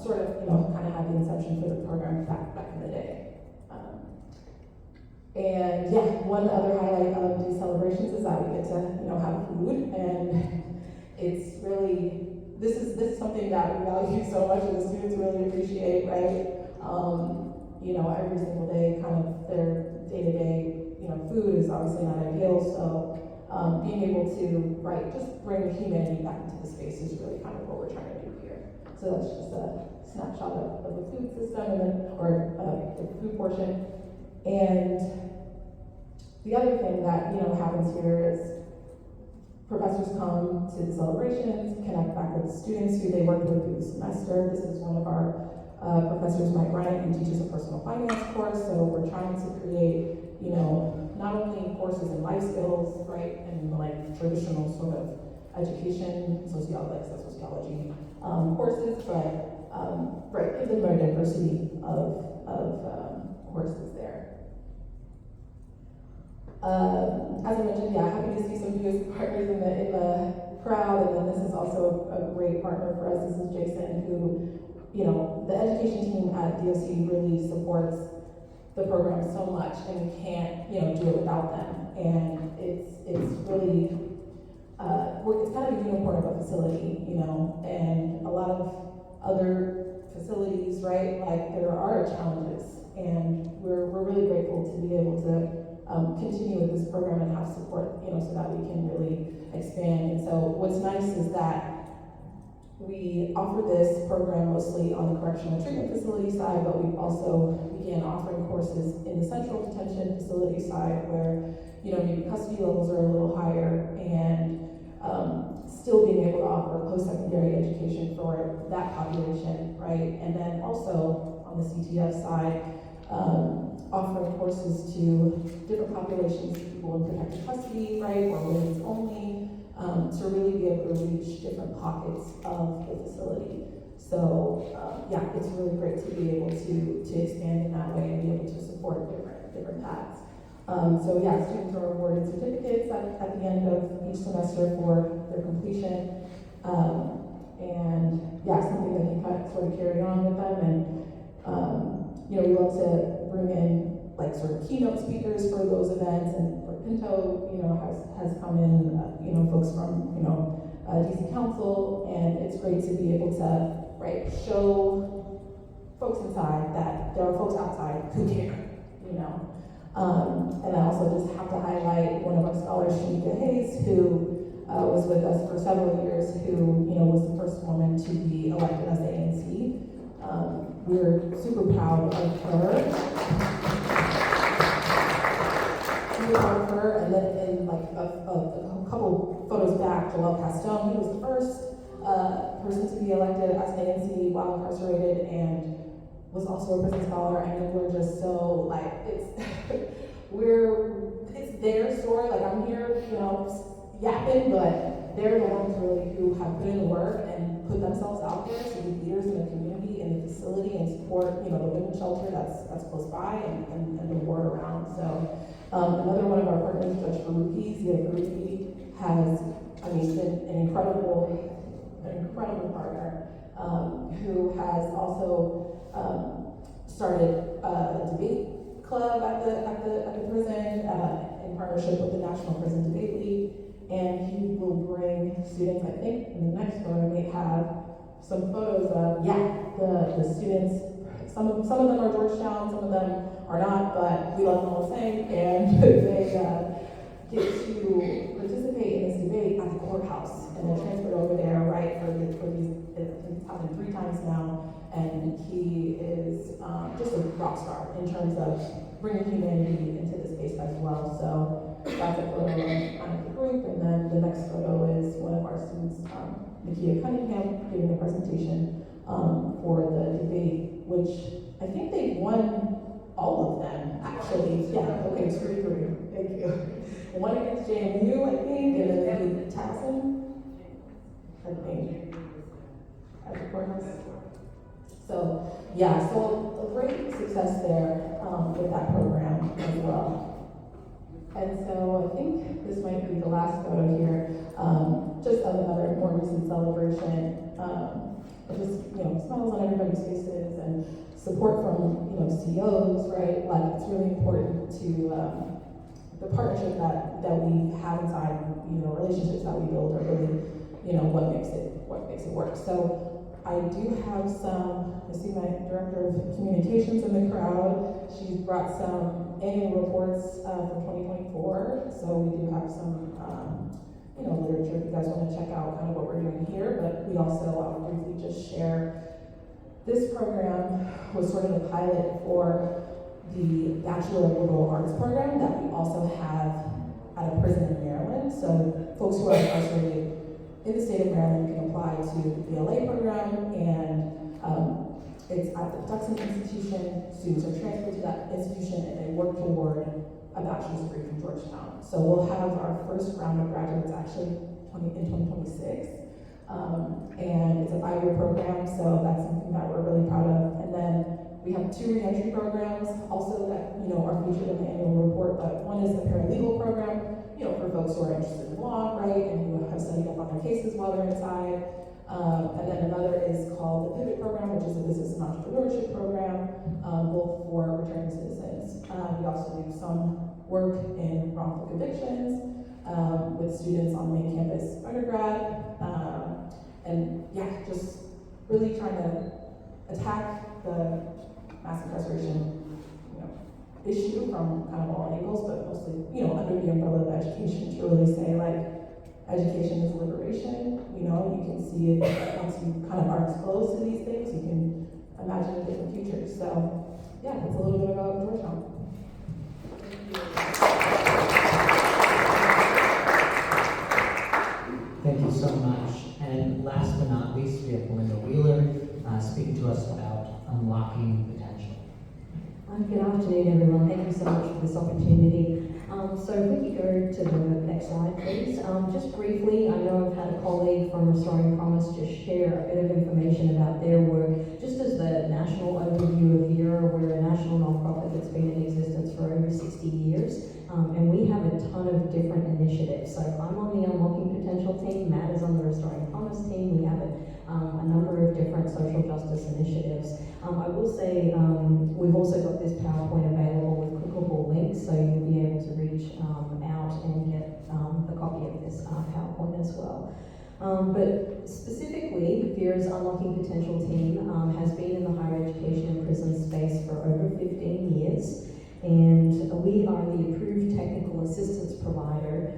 Speaker 9: sort of, kind of had the inception for the program back in the day. And one other highlight of these celebrations is that we get to, have food, and it's really this is something that we value so much and the students really appreciate, right? You know, every single day, kind of their day-to-day, you know, food is obviously not ideal, so being able to, right, just bring the humanity back into the space is really kind of what we're trying to do here. So that's just a snapshot of the food system, and then, or the food portion. And the other thing that, you know, happens here is professors come to the celebrations, connect back with the students who they worked with through the semester. This is one of our professors, Mike Bryant, who teaches a personal finance course, so we're trying to create, you know, not only courses in life skills, right, and like traditional sort of education, sociology courses, but right, give them a diversity of courses there. As I mentioned, yeah, happy to see some DOC partners in the crowd, and then this is also a great partner for us. This is Jason, who, you know, the education team at DOC really supports the program so much, and we can't, you know, do it without them. And it's really, it's kind of a unicorn of a facility, you know, and a lot of other facilities, right, like there are challenges, and we're really grateful to be able to continue with this program and have support, you know, so that we can really expand. And so what's nice is that we offer this program mostly on the correctional treatment facility side, but we've also began offering courses in the central detention facility side where, you know, maybe custody levels are a little higher, and still being able to offer post-secondary education for that population, right? And then also on the CTF side, offering courses to different populations, people in protected custody, right, or women's only, to really be able to reach different pockets of the facility. So yeah, it's really great to be able to expand in that way and be able to support different paths. So yeah, students are awarded certificates at the end of each semester for their completion. And yeah, something they can kind of sort of carry on with them. And you know, we love to bring in like sort of keynote speakers for those events, and Pinto, you know, has come in, you know, folks from, you know, DC Council, and it's great to be able to, right, show folks inside that there are folks outside who care, you know. And I also just have to highlight one of our scholars, Shanika Hayes, who was with us for several years, who, you know, was the first woman to be elected as the ANC. We're super proud of her. And then in like a couple photos back, Joel Castone, he was the first person to be elected as an ANC while incarcerated, and was also a prison scholar. And then we're just so like, it's their story. Like, I'm here, you know, yapping, but they're the ones really who have put in the work and put themselves out there to be leaders in the community, in the facility, and support, you know, the women's shelter that's close by, and the ward around. So another one of our partners, Judge Faruqi, has, I mean, been an incredible partner, who has also started a debate club at the prison in partnership with the National Prison Debate League, and he will bring students. I think in the next photo may have some photos of the students. Some of them are Georgetown, some of them are not, but we love them all the same, and they get to participate in this debate at the courthouse, and they're transferred over there, right, for these, it's happened 3 times now, and he is just a rock star in terms of bringing humanity into the space as well. So that's a photo of the group, and then the next photo is one of our students, Nakia Cunningham, giving a presentation for the debate, which I think they've won all of them, actually. Yeah, okay, 3-3, thank you. One against JMU, I think, and then Towson, I think, at the courthouse. So, yeah, so a great success there with that program as well. And so I think this might be the last photo here, just of another more recent celebration. Just, you know, smiles on everybody's faces and support from, you know, CEOs, right? Like, it's really important to the partnership that we have inside, you know, relationships that we build are really what makes it work. So I do have I see my director of communications in the crowd. She's brought some annual reports from 2024. So we do have some, literature if you guys want to check out kind of what we're doing here. But we also, I'll briefly just share, this program was sort of a pilot for the Bachelor of Liberal Arts program that we also have at a prison in Maryland. So folks who are incarcerated in the state of Maryland can apply to the BLA program, and it's at the Tucson institution. Students are transferred to that institution and they work toward a bachelor's degree from Georgetown. So we'll have our first round of graduates actually in 2026. And it's a 5-year program, so that's something that we're really proud of. And then we have 2 reentry programs also that, are featured in the annual report, but one is the paralegal program, for folks who are interested in law, right, and who have studied up on their cases while they're inside. And then another is called the Pivot program, which is a business and entrepreneurship program, both for returning citizens. We also do some work in wrongful convictions with students on the main campus undergrad. And yeah, just really trying to attack the mass incarceration issue from kind of all angles, but mostly, under the umbrella of education, to really say, like, education is liberation. You can see it once you kind of are exposed to these things, you can imagine a different future. So, yeah, that's a little bit about Georgetown.
Speaker 1: Thank you so much. And last but not least, we have Belinda Wheeler speaking to us about unlocking potential.
Speaker 10: Good afternoon, everyone. Thank you so much for this opportunity. So if we could go to the next slide, please. Just briefly, I know I've had a colleague from Restoring Promise just share a bit of information about their work. Just as the national overview of Vera, we're a national nonprofit that's been in existence for over 60 years. And we have a ton of different initiatives. So I'm on the Unlocking Potential team, Matt is on the Restoring Promise team. We have a number of different social justice initiatives. I will say we've also got this PowerPoint available with clickable links, so you'll be able to reach out and get a copy of this PowerPoint as well. But specifically, Vera's Unlocking Potential team has been in the higher education and prison space for over 15 years. And we are the approved technical assistance provider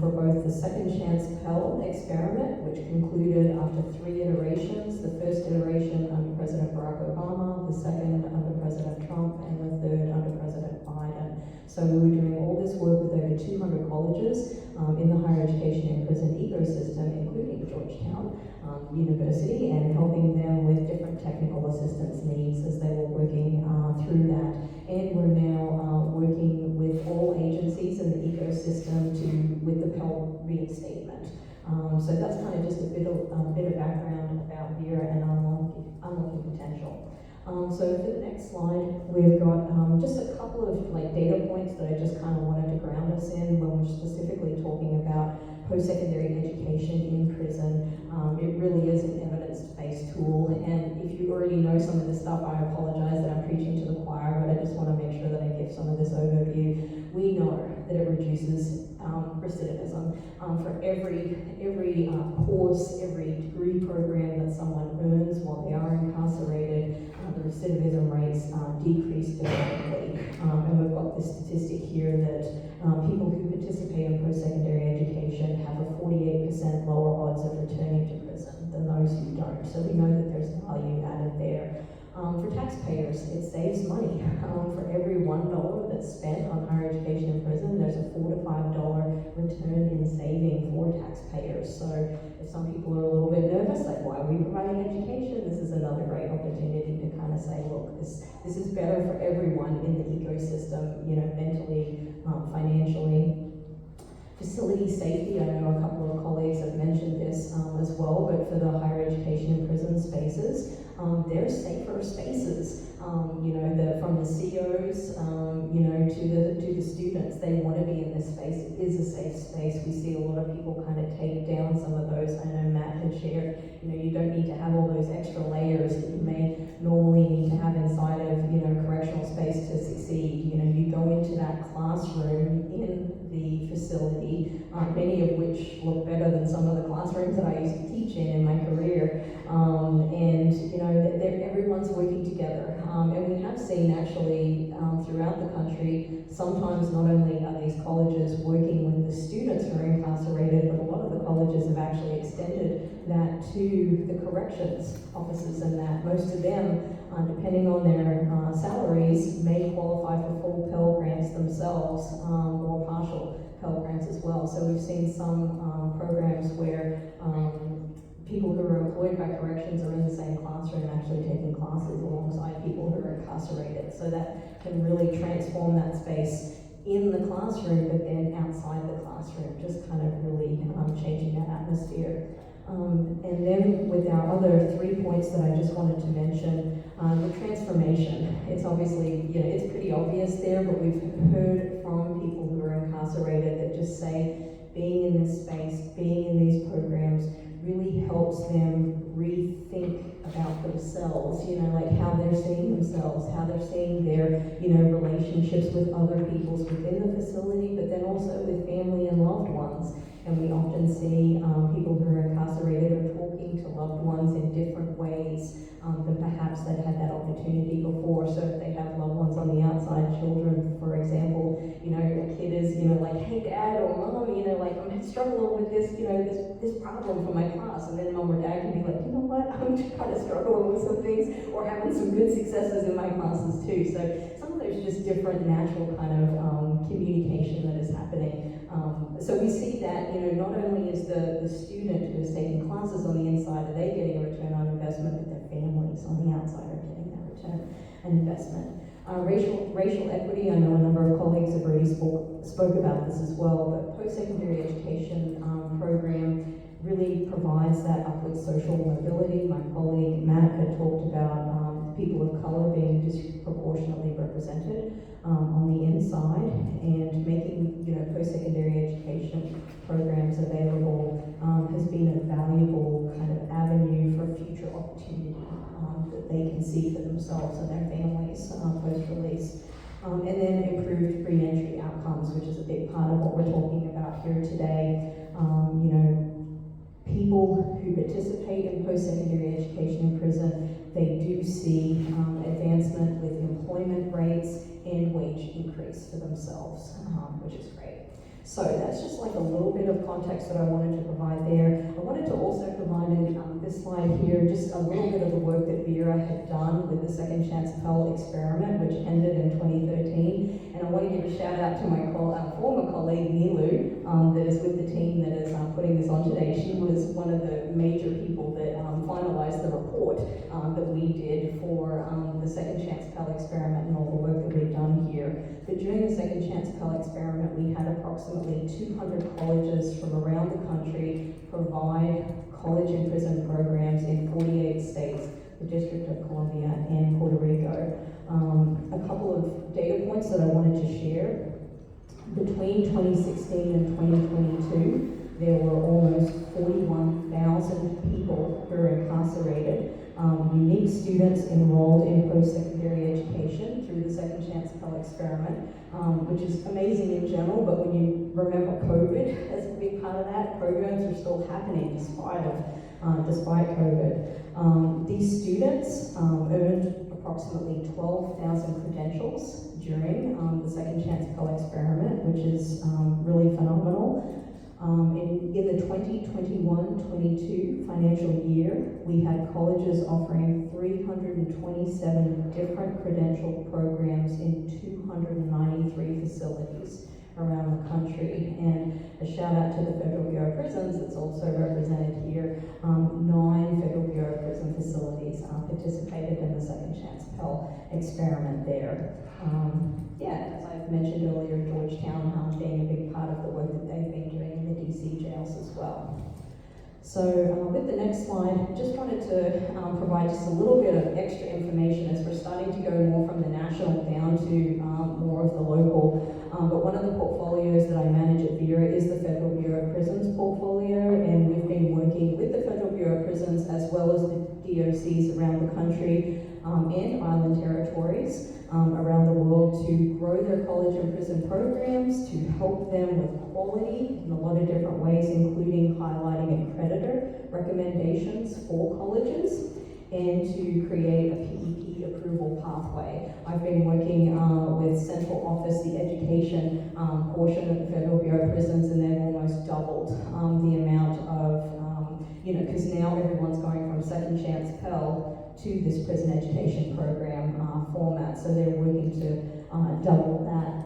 Speaker 10: for both the Second Chance Pell experiment, which concluded after 3 iterations. The first iteration under President Barack Obama, the second under President Trump, and the third under President Biden. So we were doing all this work with over 200 colleges in the higher education and prison ecosystem, including Georgetown University, and helping them with different technical assistance needs as they were working through that. And we're now working with all agencies in the ecosystem with the Pell reinstatement. So that's kind of just a bit of background about Vera and unlocking potential. So for the next slide, we've got just a couple of data points that I just kind of wanted to ground us in when we're specifically talking about post-secondary education in prison. It really is an evidence-based tool, and if you already know some of this stuff, I apologize that I'm preaching to the choir, but I just want to make sure that I give some of this overview. We know that it reduces recidivism for every course, every degree program that someone earns while they are incarcerated. The recidivism rates decrease dramatically, and we've got this statistic here that people who participate in post-secondary education have a 48% lower odds of returning to prison than those who don't. So we know that there's value added there. For taxpayers, it saves money. For every $1 that's spent on higher education in prison, there's a $4 to $5 return in saving for taxpayers. So if some people are a little bit nervous, like, why are we providing education? This is another great opportunity to kind of say, look, this is better for everyone in the ecosystem, mentally, financially. Facility safety, I know a couple of colleagues have mentioned this as well, but for the higher education and prison spaces, they're safer spaces. From the COs, to the students, they want to be in this space. It is a safe space. We see a lot of people kind of take down some of those. I know Matt had shared, you don't need to have all those extra layers that you may normally need to have inside of, correctional space to succeed. You go go into that classroom in the facility, many of which look better than some of the classrooms that I used to teach in my career. And you know, everyone's working together. And we have seen actually throughout the country, sometimes not only are these colleges working with the students who are incarcerated, but a lot of the colleges have actually extended that to the corrections officers, and that most of them, depending on their salaries, may qualify for full Pell Grants themselves, or partial Pell Grants as well. So we've seen some programs where people who are employed by corrections are in the same classroom actually taking classes alongside people who are incarcerated. So that can really transform that space in the classroom, but then outside the classroom, just kind of really changing that atmosphere. And then with our other 3 points that I just wanted to mention, the transformation. It's obviously, you know, it's pretty obvious there, but we've heard from people who are incarcerated that just say being in this space, being in these programs really helps them rethink about themselves, you know, like how they're seeing themselves, how they're seeing their, you know, relationships with other peoples within the facility, but then also with family and loved ones. And we often see people who are incarcerated are talking to loved ones in different ways than perhaps they've had that opportunity before. So if they have loved ones on the outside, children, for example, you know, a kid is, you know, like, hey dad or mom, you know, like, I'm struggling with this, you know, this problem for my class. And then mom or dad can be like, you know what, I'm just kind of struggling with some things, or having some good successes in my classes too. So some of those just different natural kind of communication that is happening. So we see that, you know, not only is the student who is taking classes on the inside, are they getting a return on investment, but their families on the outside are getting that return on investment. Racial equity, I know a number of colleagues have already spoke about this as well, but post-secondary education program really provides that upward social mobility. My colleague Matt had talked about people of color being disproportionately represented on the inside, and making, you know, post-secondary education programs available has been a valuable kind of avenue for future opportunity that they can see for themselves and their families post-release. And then improved re-entry outcomes, which is a big part of what we're talking about here today. You know, people who participate in post-secondary education in prison, they do see advancement with employment rates and wage increase for themselves, which is great. So that's just like a little bit of context that I wanted to provide there. I wanted to also provide in this slide here just a little bit of the work that Vera had done with the Second Chance Pell experiment, which ended in 2013. And I want to give a shout out to my former colleague Nilu, that is with the team that is putting this on today. She was one of the major people that finalized the report that we did for the Second Chance Pell experiment and all the work that we've done here. But during the Second Chance Pell experiment, we had approximately 200 colleges from around the country provide college and prison programs in 48 states, the District of Columbia and Puerto Rico. A couple of data points that I wanted to share. Between 2016 and 2022, there were almost 41,000 people who were incarcerated, unique students enrolled in post-secondary education through the Second Chance Pell experiment, which is amazing in general, but when you remember COVID as a big part of that, programs are still happening despite COVID. These students earned approximately 12,000 credentials during the Second Chance Pell experiment, which is really phenomenal. In the 2021-22 financial year, we had colleges offering 327 different credential programs in 293 facilities around the country. And a shout out to the Federal Bureau of Prisons that's also represented here. 9 Federal Bureau of Prison facilities participated in the Second Chance Pell experiment there. As I've mentioned earlier, Georgetown being a big part of the work that they've been doing in the DC jails as well. So with the next slide, just wanted to provide just a little bit of extra information as we're starting to go more from the national down to more of the local. But one of the portfolios that I manage at Vera is the Federal Bureau of Prisons portfolio, and we've been working with the Federal Bureau of Prisons as well as the DOCs around the country and island territories around the world to grow their college and prison programs, to help them with quality in a lot of different ways, including highlighting accreditor recommendations for colleges, and to create a PEP approval pathway. I've been working with Central Office, the education portion of the Federal Bureau of Prisons, and they've almost doubled the amount of, because now everyone's going from second chance Pell to this prison education program format, so they're working to double that.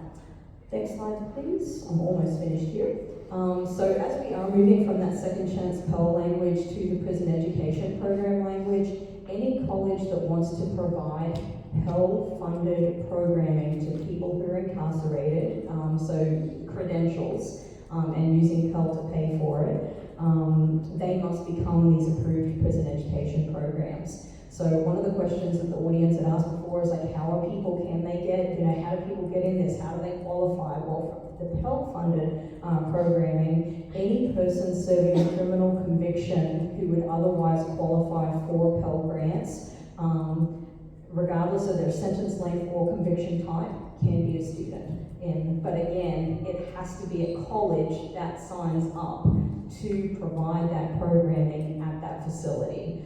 Speaker 10: Next slide, please. I'm almost finished here. So as we are moving from that second chance Pell language to the prison education program language, any college that wants to provide Pell-funded programming to people who are incarcerated, so credentials, and using Pell to pay for it, they must become these approved prison education programs. So one of the questions that the audience had asked before is like, how are people, can they get, how do people get in this? How do they qualify? Well, for the Pell-funded programming, any person serving a criminal conviction who would otherwise qualify for Pell grants, regardless of their sentence length or conviction type, can be a student. But again, it has to be a college that signs up to provide that programming at that facility.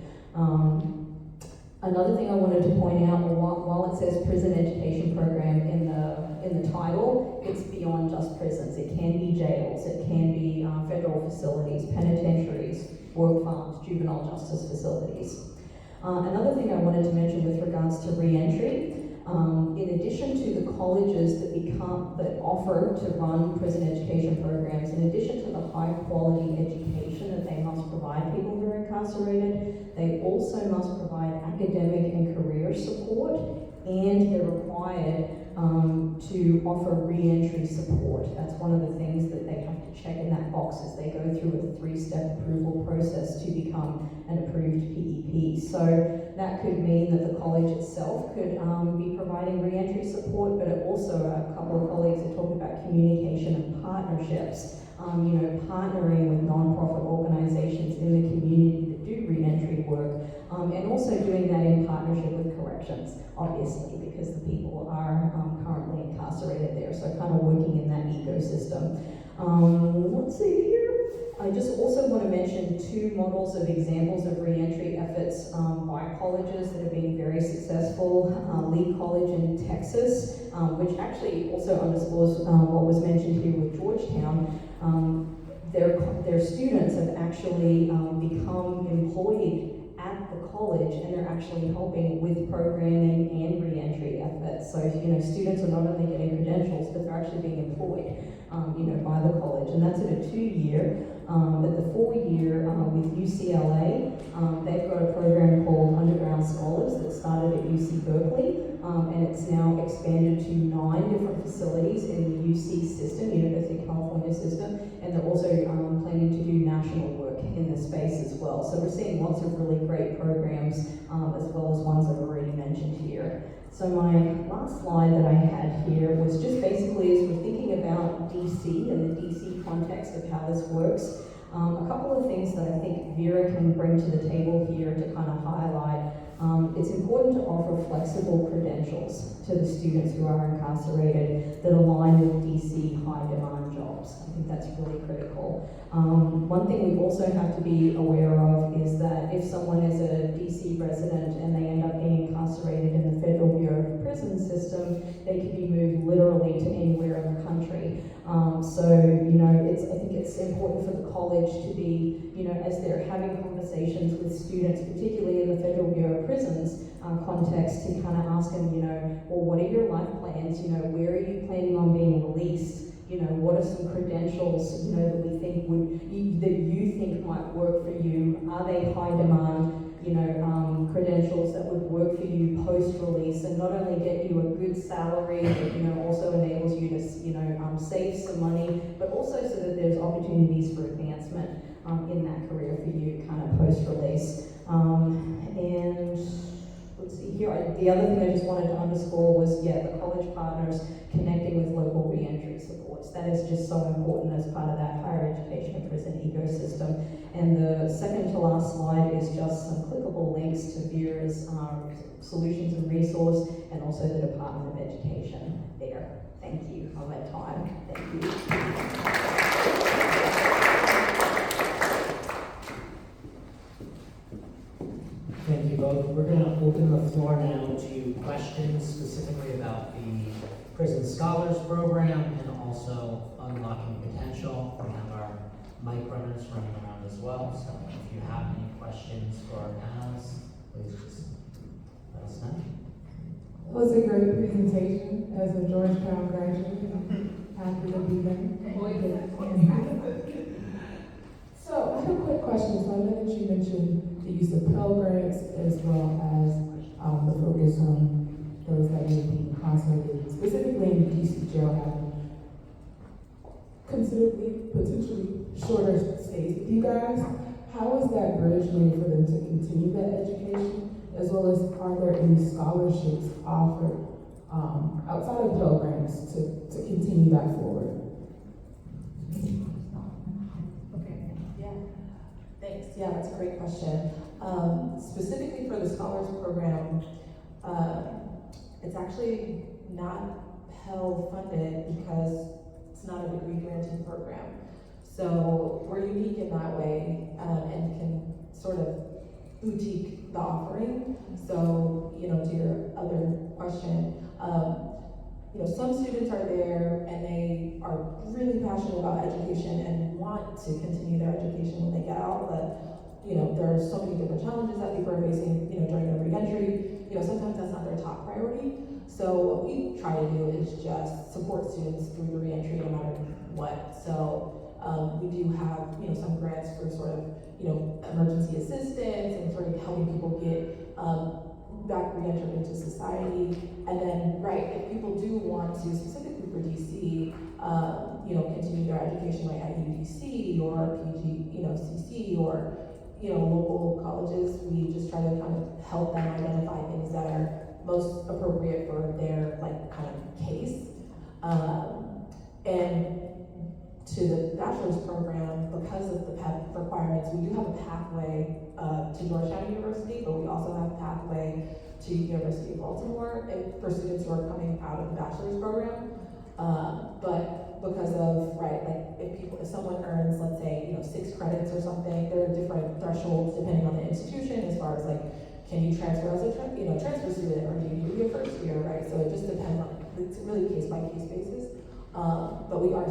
Speaker 10: Another thing I wanted to point out, while it says prison education program in the title, it's beyond just prisons. It can be jails, it can be federal facilities, penitentiaries, work farms, juvenile justice facilities. Another thing I wanted to mention with regards to re-entry, in addition to the colleges that offer to run prison education programs, in addition to the high quality education that they must provide people who are incarcerated, they also must provide academic and career support, and they're required to offer re-entry support. That's one of the things that they have to check in that box as they go through a 3-step approval process to become an approved PEP. So that could mean that the college itself could be providing re-entry support, but it also, a couple of colleagues have talked about communication and partnerships, partnering with non-profit organizations in the community that do re-entry work, and also doing that in partnership with corrections, obviously, because the people are currently incarcerated there, so kind of working in that ecosystem. Let's see here. I just also want to mention 2 models of examples of re-entry efforts by colleges that have been very successful. Lee College in Texas, which actually also underscores what was mentioned here with Georgetown. Their students have actually become employed at the college, and they're actually helping with programming and re-entry efforts. So, students are not only getting credentials, but they're actually being employed, by the college. And that's at a 2-year. At the 4-year with UCLA, they've got a program called Underground Scholars that started at UC Berkeley, and it's now expanded to 9 different facilities in the UC system, University of California system, and they're also planning to do national work in this space as well. So we're seeing lots of really great programs, as well as ones I've already mentioned here. So my last slide that I had here was just basically as we're thinking about DC and the DC context of how this works, a couple of things that I think Vera can bring to the table here to kind of highlight. It's important to offer flexible credentials to the students who are incarcerated that align with DC high demand jobs. I think that's really critical. One thing we also have to be aware of is that if someone is a DC resident and they end up being incarcerated in the Federal Bureau of Prison system, they can be moved literally to anywhere in the country. I think it's important for the college to be, as they're having conversations with students, particularly in the Federal Bureau of Prisons context, to kind of ask them, well, what are your life plans? Where are you planning on being released? What are some credentials, that we think that you think might work for you? Are they high demand, credentials that would work for you post-release and not only get you a good salary, but, also enables you to, save some money, but also so that there's opportunities for advancement in that career for you kind of post-release. And let's see here. The other thing I just wanted to underscore was, yeah, the college partners connecting with local re-entry supports. That is just so important as part of that higher education and prison ecosystem. And the second to last slide is just some clickable links to Vera's solutions and resource, and also the Department of Education there. Thank you for my time. Thank you.
Speaker 1: Thank you both. We're going to open the floor now to questions specifically about the Prison Scholars Program and also Unlocking Potential. We have our mic runners running around as well, so if you have any questions for our panelists, please just let us know.
Speaker 5: It was a great presentation as a Georgetown graduate. I'm happy to be there. So I have a quick question. So I know that you mentioned the use of Pell Grants as well as the focus on those that may be incarcerated, specifically in DC jail, having considerably, potentially shorter stays with you guys. How is that bridge made for them to continue that education? As well as, are there any scholarships offered outside of Pell Grants to continue that forward?
Speaker 9: Okay, yeah, thanks. Yeah, that's a great question. Specifically for the Scholars Program, it's actually not Pell funded because it's not a degree granting program. So we're unique in that way and can sort of boutique the offering. So, to your other question, some students are there and they are really passionate about education and want to continue their education when they get out, but there are so many different challenges that people are facing, during their re-entry. Sometimes that's not their top priority. So what we try to do is just support students through the re-entry no matter what. So we do have, some grants for sort of, emergency assistance and sort of helping people get back re-entered into society. And then, if people do want to, specifically for DC, continue their education like at UDC or PG, CC or, local colleges, we just try to kind of help them identify things that are most appropriate for their kind of case. And to the bachelor's program, because of the PEP requirements, we do have a pathway to Georgetown University, but we also have a pathway to University of Baltimore for students who are coming out of the bachelor's program. But because of, if someone earns, let's say, 6 credits or something, there are different thresholds depending on the institution as far as can you transfer as a transfer student, or do you do your first year, right? So it just depends on, it's really case by case basis. But we are,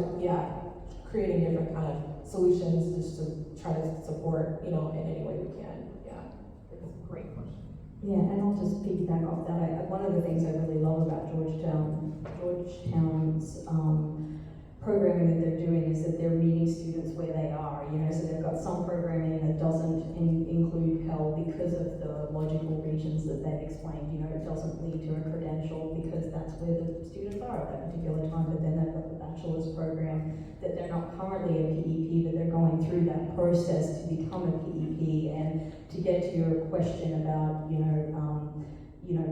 Speaker 9: creating different kind of solutions just to try to support, in any way we can. Yeah, it's a great question.
Speaker 10: Yeah, and I'll just piggyback off that. One of the things I really love about Georgetown's programming that they're doing is that they're meeting students where they are, so they've got some programming that doesn't include Pell because of the logical reasons that they've explained. It doesn't lead to a credential because that's where the students are at that particular time, but then they've got the bachelor's program that they're not currently a PEP, but they're going through that process to become a PEP. And to get to your question about,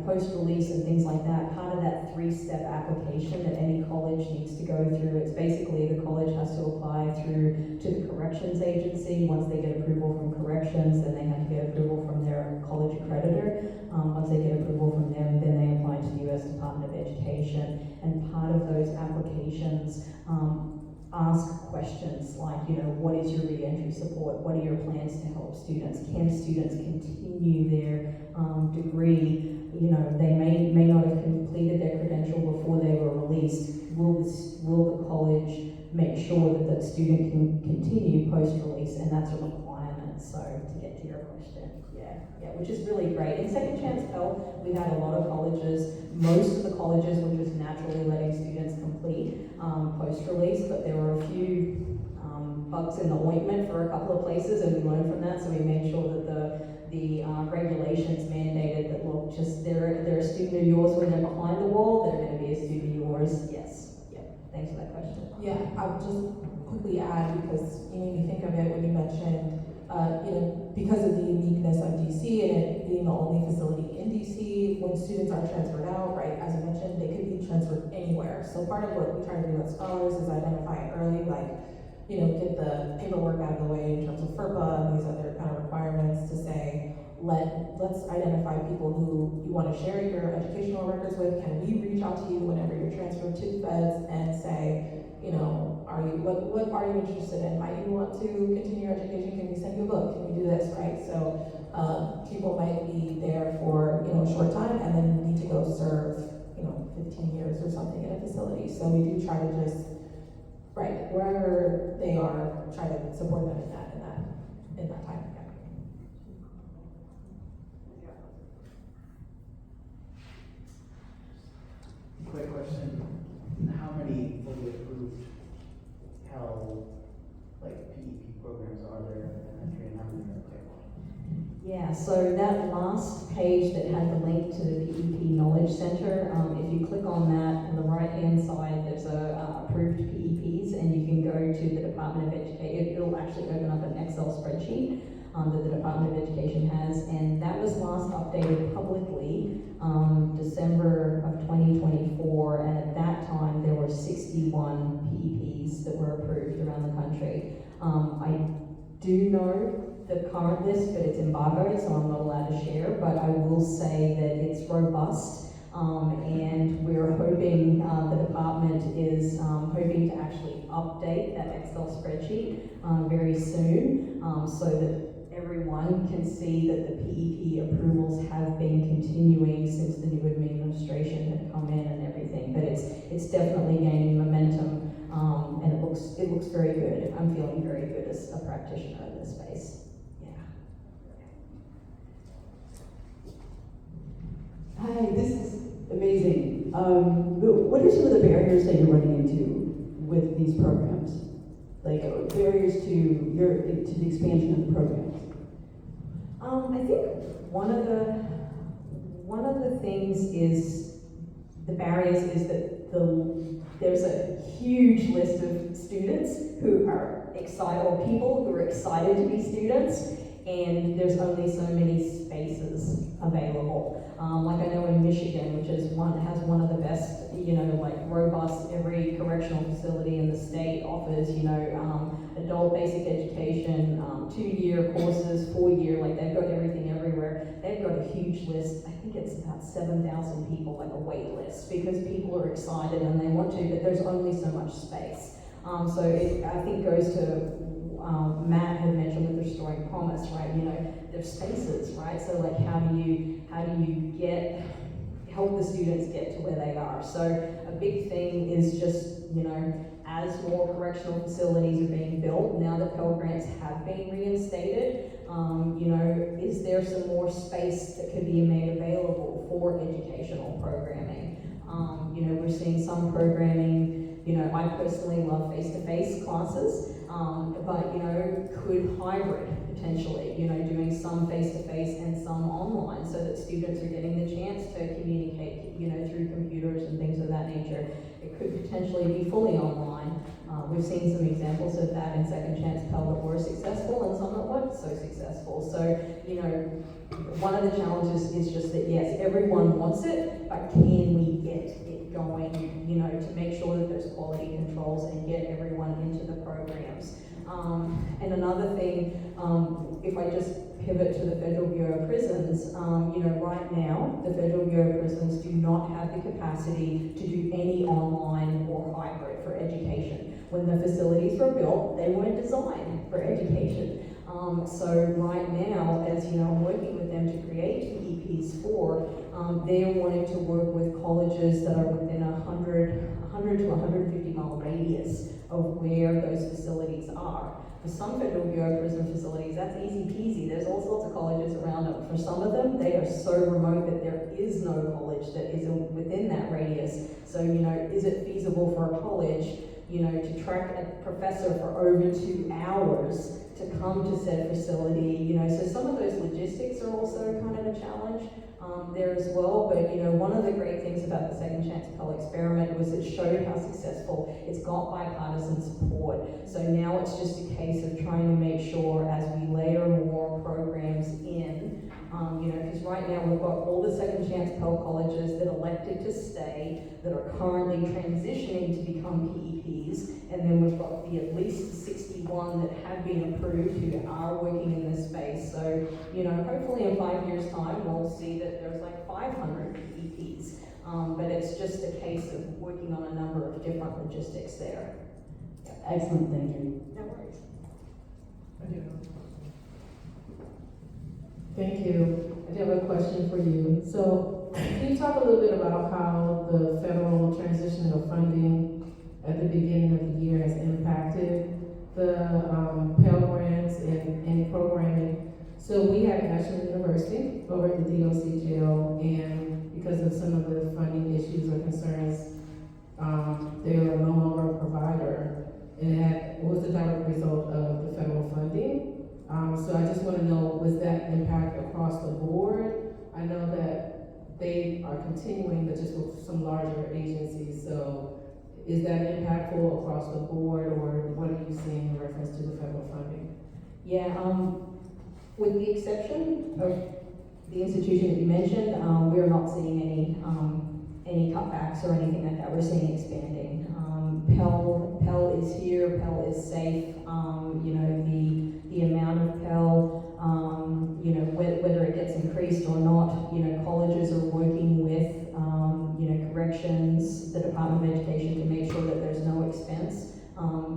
Speaker 10: post-release and things like that, part of that 3-step application that any college needs to go through, it's basically the college has to apply through to the corrections agency. Once they get approval from corrections, then they have to get approval from their college accreditor. Once they get approval from them, then they apply to the U.S. Department of Education. And part of those applications ask questions like, what is your re-entry support? What are your plans to help students? Can students continue their degree? They may not have completed their credential before they were released. Will the college make sure that the student can continue post-release? And that's a requirement. So to get to your question, which is really great. In Second Chance Pell, we had a lot of colleges. Most of the colleges were just naturally letting students complete post-release, but there were a few bugs in the ointment for a couple of places, and we learned from that. So we made sure that the regulations mandated that, look, just they're a student of yours when they're behind the wall, they're going to be a student of yours. Yes. Yeah. Thanks for that question.
Speaker 5: Yeah, I'll just quickly add, because you made me think of it when you mentioned
Speaker 9: because of the uniqueness of DC and it being the only facility in DC, when students are transferred out, right, as I mentioned, they could be transferred anywhere. So part of what we try to do at Scholars is identify early, get the paperwork out of the way in terms of FERPA and these other kind of requirements to say, let's identify people who you want to share your educational records with. Can we reach out to you whenever you're transferred to feds and say, what are you interested in? Might you want to continue your education? Can we send you a book? Can we do this, right? So people might be there for, a short time and then need to go serve, 15 years or something in a facility. So we do try to just, right, wherever they are, try to support them in that time.
Speaker 8: Quick question, how many fully approved Pell, PEP programs are there in the country and how many are there?
Speaker 10: Yeah, so that last page that had the link to the PEP Knowledge Center, if you click on that, on the right-hand side, there's approved PEPs, and you can go to the Department of Education. It'll actually open up an Excel spreadsheet that the Department of Education has, and that was last updated publicly December of 2024, and at that time there were 61 PEPs that were approved around the country. I do know the current list, but it's embargoed, so I'm not allowed to share, but I will say that it's robust, and we're hoping, the department is hoping to actually update that Excel spreadsheet very soon, so that everyone can see that the PEP approvals have been continuing since the new administration had come in and everything, but it's definitely gaining momentum, and it looks very good. I'm feeling very good as a practitioner in this space.
Speaker 11: Hi, this is amazing. What are some of the barriers that you're running into with these programs? Like barriers to the expansion of the programs?
Speaker 10: I think one of the things is the barriers is that there's a huge list of students who are excited, or people who are excited to be students, and there's only so many spaces available. Like I know in Michigan, which has one of the best, robust, every correctional facility in the state offers, adult basic education, 2-year courses, 4-year, they've got everything everywhere. They've got a huge list. I think it's about 7,000 people, a wait list, because people are excited and they want to, but there's only so much space. So it, I think, goes to Matt had mentioned with Restoring Promise, right? There's spaces, right? So how do you help the students get to where they are? So a big thing is just, as more correctional facilities are being built, now that Pell Grants have been reinstated, is there some more space that could be made available for educational programming? We're seeing some programming, I personally love face-to-face classes, but, could hybrid potentially, doing some face-to-face and some online so that students are getting the chance to communicate, through computers and things of that nature. It could potentially be fully online. We've seen some examples of that in Second Chance Pell that were successful and some that weren't so successful. So, one of the challenges is just that, yes, everyone wants it, but can we get it going, to make sure that there's quality controls and get everyone into the programs. And another thing, if I just pivot to the Federal Bureau of Prisons, right now, the Federal Bureau of Prisons do not have the capacity to do any online or hybrid for education. When the facilities were built, they weren't designed for education. So right now, as I'm working with them to create PEPs for, they're wanting to work with colleges that are within 100 to 150 mile radius of where those facilities are. For some Federal Bureau of Prison facilities, that's easy peasy. There's all sorts of colleges around them. For some of them, they are so remote that there is no college that is within that radius. So, is it feasible for a college to track a professor for over 2 hours to come to said facility, so some of those logistics are also kind of a challenge there as well. But one of the great things about the Second Chance Pell experiment was it showed how successful it's got bipartisan support. So now it's just a case of trying to make sure as we layer more programs in, because right now we've got all the Second Chance Pell colleges that elected to stay, that are currently transitioning to become PEPs, and then we've got the at least 61 that have been approved who are working in this space. So, hopefully in 5 years' time, we'll see that there's like 500 PEPs. But it's just a case of working on a number of different logistics there.
Speaker 11: Excellent, thank you.
Speaker 10: No worries.
Speaker 4: Thank you. I do have a question for you. So, can you talk a little bit about how the federal transitional funding at the beginning of the year has impacted the Pell Grants and programming? So we have National University over at the DOC jail, and because of some of the funding issues or concerns, they are no longer a provider, and that was the direct result of the federal funding. So I just want to know, was that impact across the board? I know that they are continuing, but just with some larger agencies. So is that impactful across the board, or what are you seeing in reference to the federal funding?
Speaker 10: Yeah, with the exception of the institution that you mentioned, we're not seeing any cutbacks or anything like that. We're seeing expanding. Pell is here. Pell is safe. The amount of Pell, whether it gets increased or not, colleges are working with, corrections, the Department of Education to make sure that there's no expense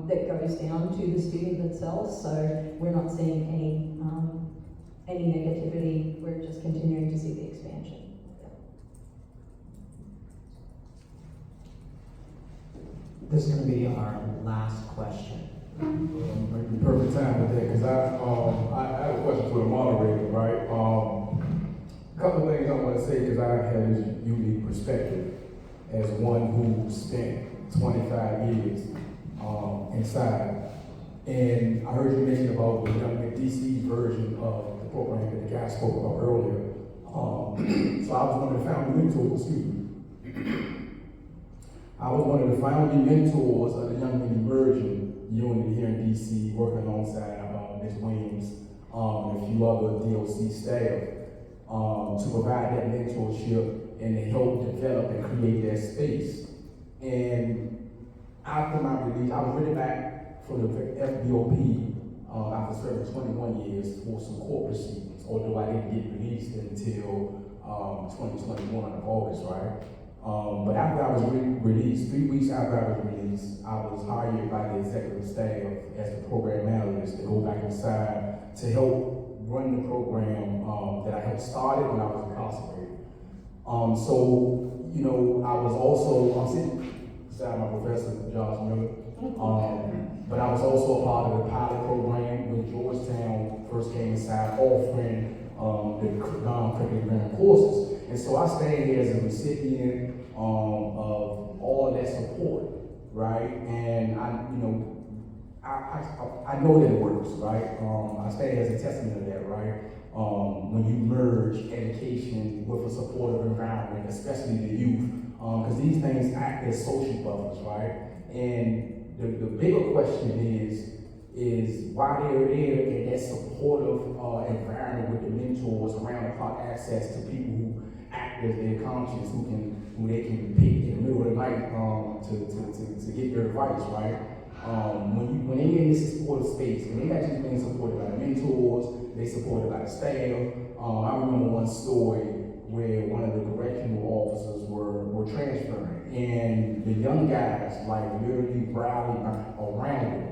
Speaker 10: that goes down to the student themselves. So we're not seeing any negativity. We're just continuing to see the expansion.
Speaker 1: This is going to be our last question.
Speaker 12: Might be perfect time with that, because I have a question for the moderator, right? A couple of things I want to say, because I have this unique perspective as one who spent 25 years inside. And I heard you mention about the Young DC version of the program that the guy spoke about earlier. So I was one of the founding mentors, I was one of the founding mentors of the Young Men Emerging unit here in DC, working alongside Ms. Williams and a few other DOC staff to provide that mentorship and to help develop and create that space. And after my release, I was really back from the FBOP after serving 21 years for some court proceedings, although I didn't get released until 2021 of August, right? But after I was released, 3 weeks after I was released, I was hired by the executive staff as the program analyst to go back inside to help run the program that I had started when I was incarcerated. I'm sitting beside my professor, Josh Miller, but I was also a part of the pilot program when Georgetown first came inside offering the non-curricular courses. And so I stand here as a recipient of all of that support, right? And I know that it works, right? I stand here as a testament of that, right? When you merge education with a supportive environment, especially the youth, because these things act as social buffers, right? And the bigger question is why they're there in that supportive environment with the mentors, around the clock access to people who act as their conscience, who they can pick in the middle of the night to get their advice, right? When they're in this supportive space, and they're not just being supported by the mentors, they're supported by the staff. I remember one story where one of the correctional officers were transferring, and the young guys like literally rallied around him,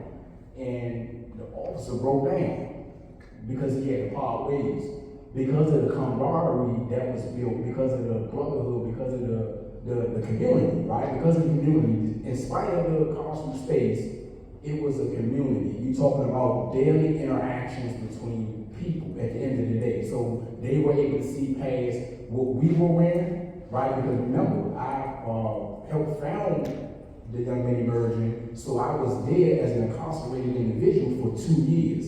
Speaker 12: and the officer broke down because he had to part ways, because of the camaraderie that was built, because of the brotherhood, because of the community, right? Because of the community, in spite of the carceral space, it was a community. You're talking about daily interactions between people at the end of the day. So they were able to see past what we were in, right? Because remember, I helped found the young men emerging. So I was there as an incarcerated individual for 2 years.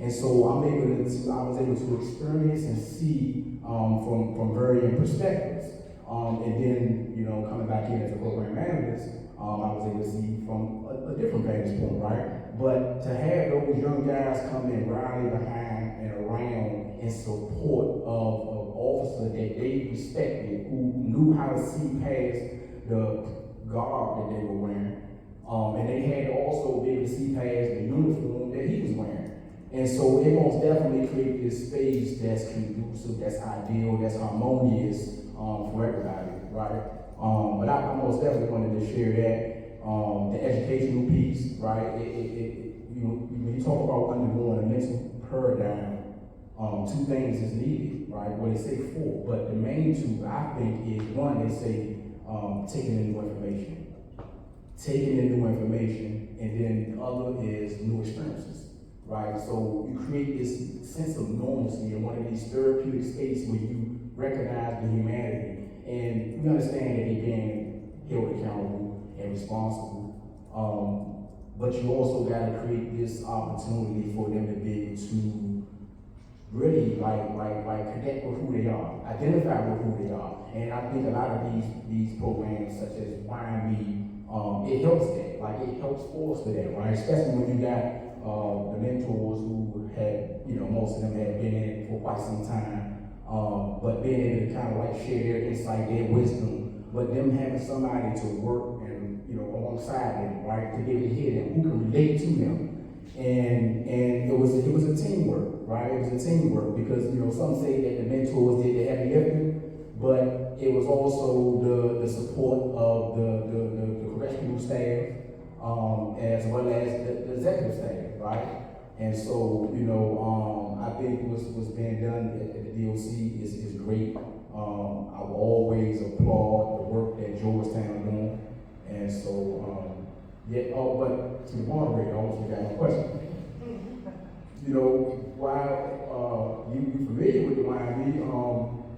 Speaker 12: And so I was able to experience and see from varying perspectives. And then, you know, coming back in as a program analyst, I was able to see from a different vantage point, right? But to have those young guys come and rally behind and around in support of an officer that they respected, who knew how to see past the garb that they were wearing, and they had to also be able to see past the uniform that he was wearing. And so it most definitely created this space that's conducive, that's ideal, that's harmonious for everybody, right? But I most definitely wanted to share that. The educational piece, right? You know, when you talk about undergoing a mental paradigm, 2 things is needed, right? Well, they say 4, but the main 2, I think, is 1, they say taking in new information. Taking in new information, and then the other is new experiences, right? So you create this sense of normalcy in one of these therapeutic spaces where you recognize the humanity, and you understand that they're being held accountable and responsible. But you also got to create this opportunity for them to be able to really connect with who they are, identify with who they are. And I think a lot of these programs, such as YME, it helps that. Like, it helps foster that, right? Especially when you got the mentors who had, you know, most of them had been in it for quite some time, but being able to kind of like share their insight, their wisdom, but them having somebody to work and, you know, alongside them, right, to be able to hear them, who can relate to them. And it was a teamwork, right? It was a teamwork because, you know, some say that the mentors did the heavy lifting, but it was also the support of the correctional staff, as well as the executive staff, right? And so, you know, I think what's being done at the DOC is great. I will always applaud the work that Georgetown doing. And so, but to the moderator, I also got my question. You know, while you familiar with the YME,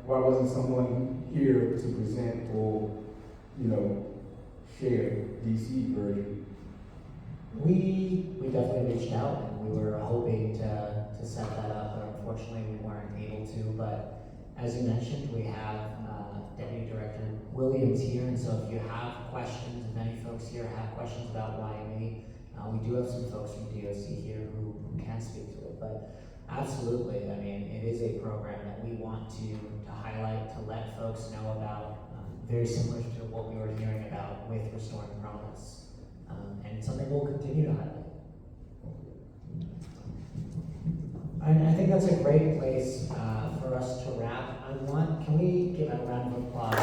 Speaker 12: why wasn't someone here to present or, you know, share DC version?
Speaker 1: We definitely reached out, and we were hoping to set that up, but unfortunately we weren't able to. But as you mentioned, we have Deputy Director Williams here, and so if you have questions, if any folks here have questions about YME, we do have some folks from DOC here who can speak to it. But absolutely, I mean, it is a program that we want to highlight, to let folks know about, very similar to what we were hearing about with Restoring Promise, and something we'll continue to highlight. And I think that's a great place for us to wrap. Can we give a round of applause?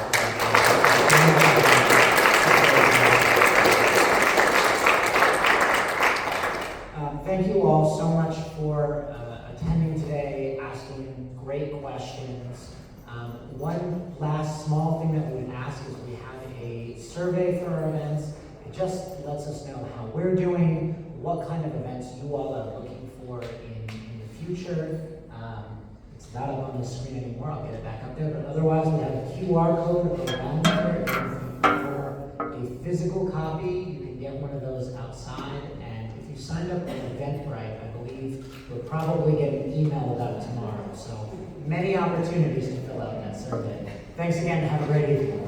Speaker 1: Thank you all so much for attending today, asking great questions. One last small thing that we would ask is we have a survey for our events. It just lets us know how we're doing, what kind of events you all are looking for in the future. It's not up on the screen anymore, I'll get it back up there, but otherwise we have a QR code around here. For a physical copy, you can get one of those outside, and if you signed up on Eventbrite, I believe you'll probably get an email about it tomorrow. So many opportunities to fill out that survey. Thanks again, have a great evening.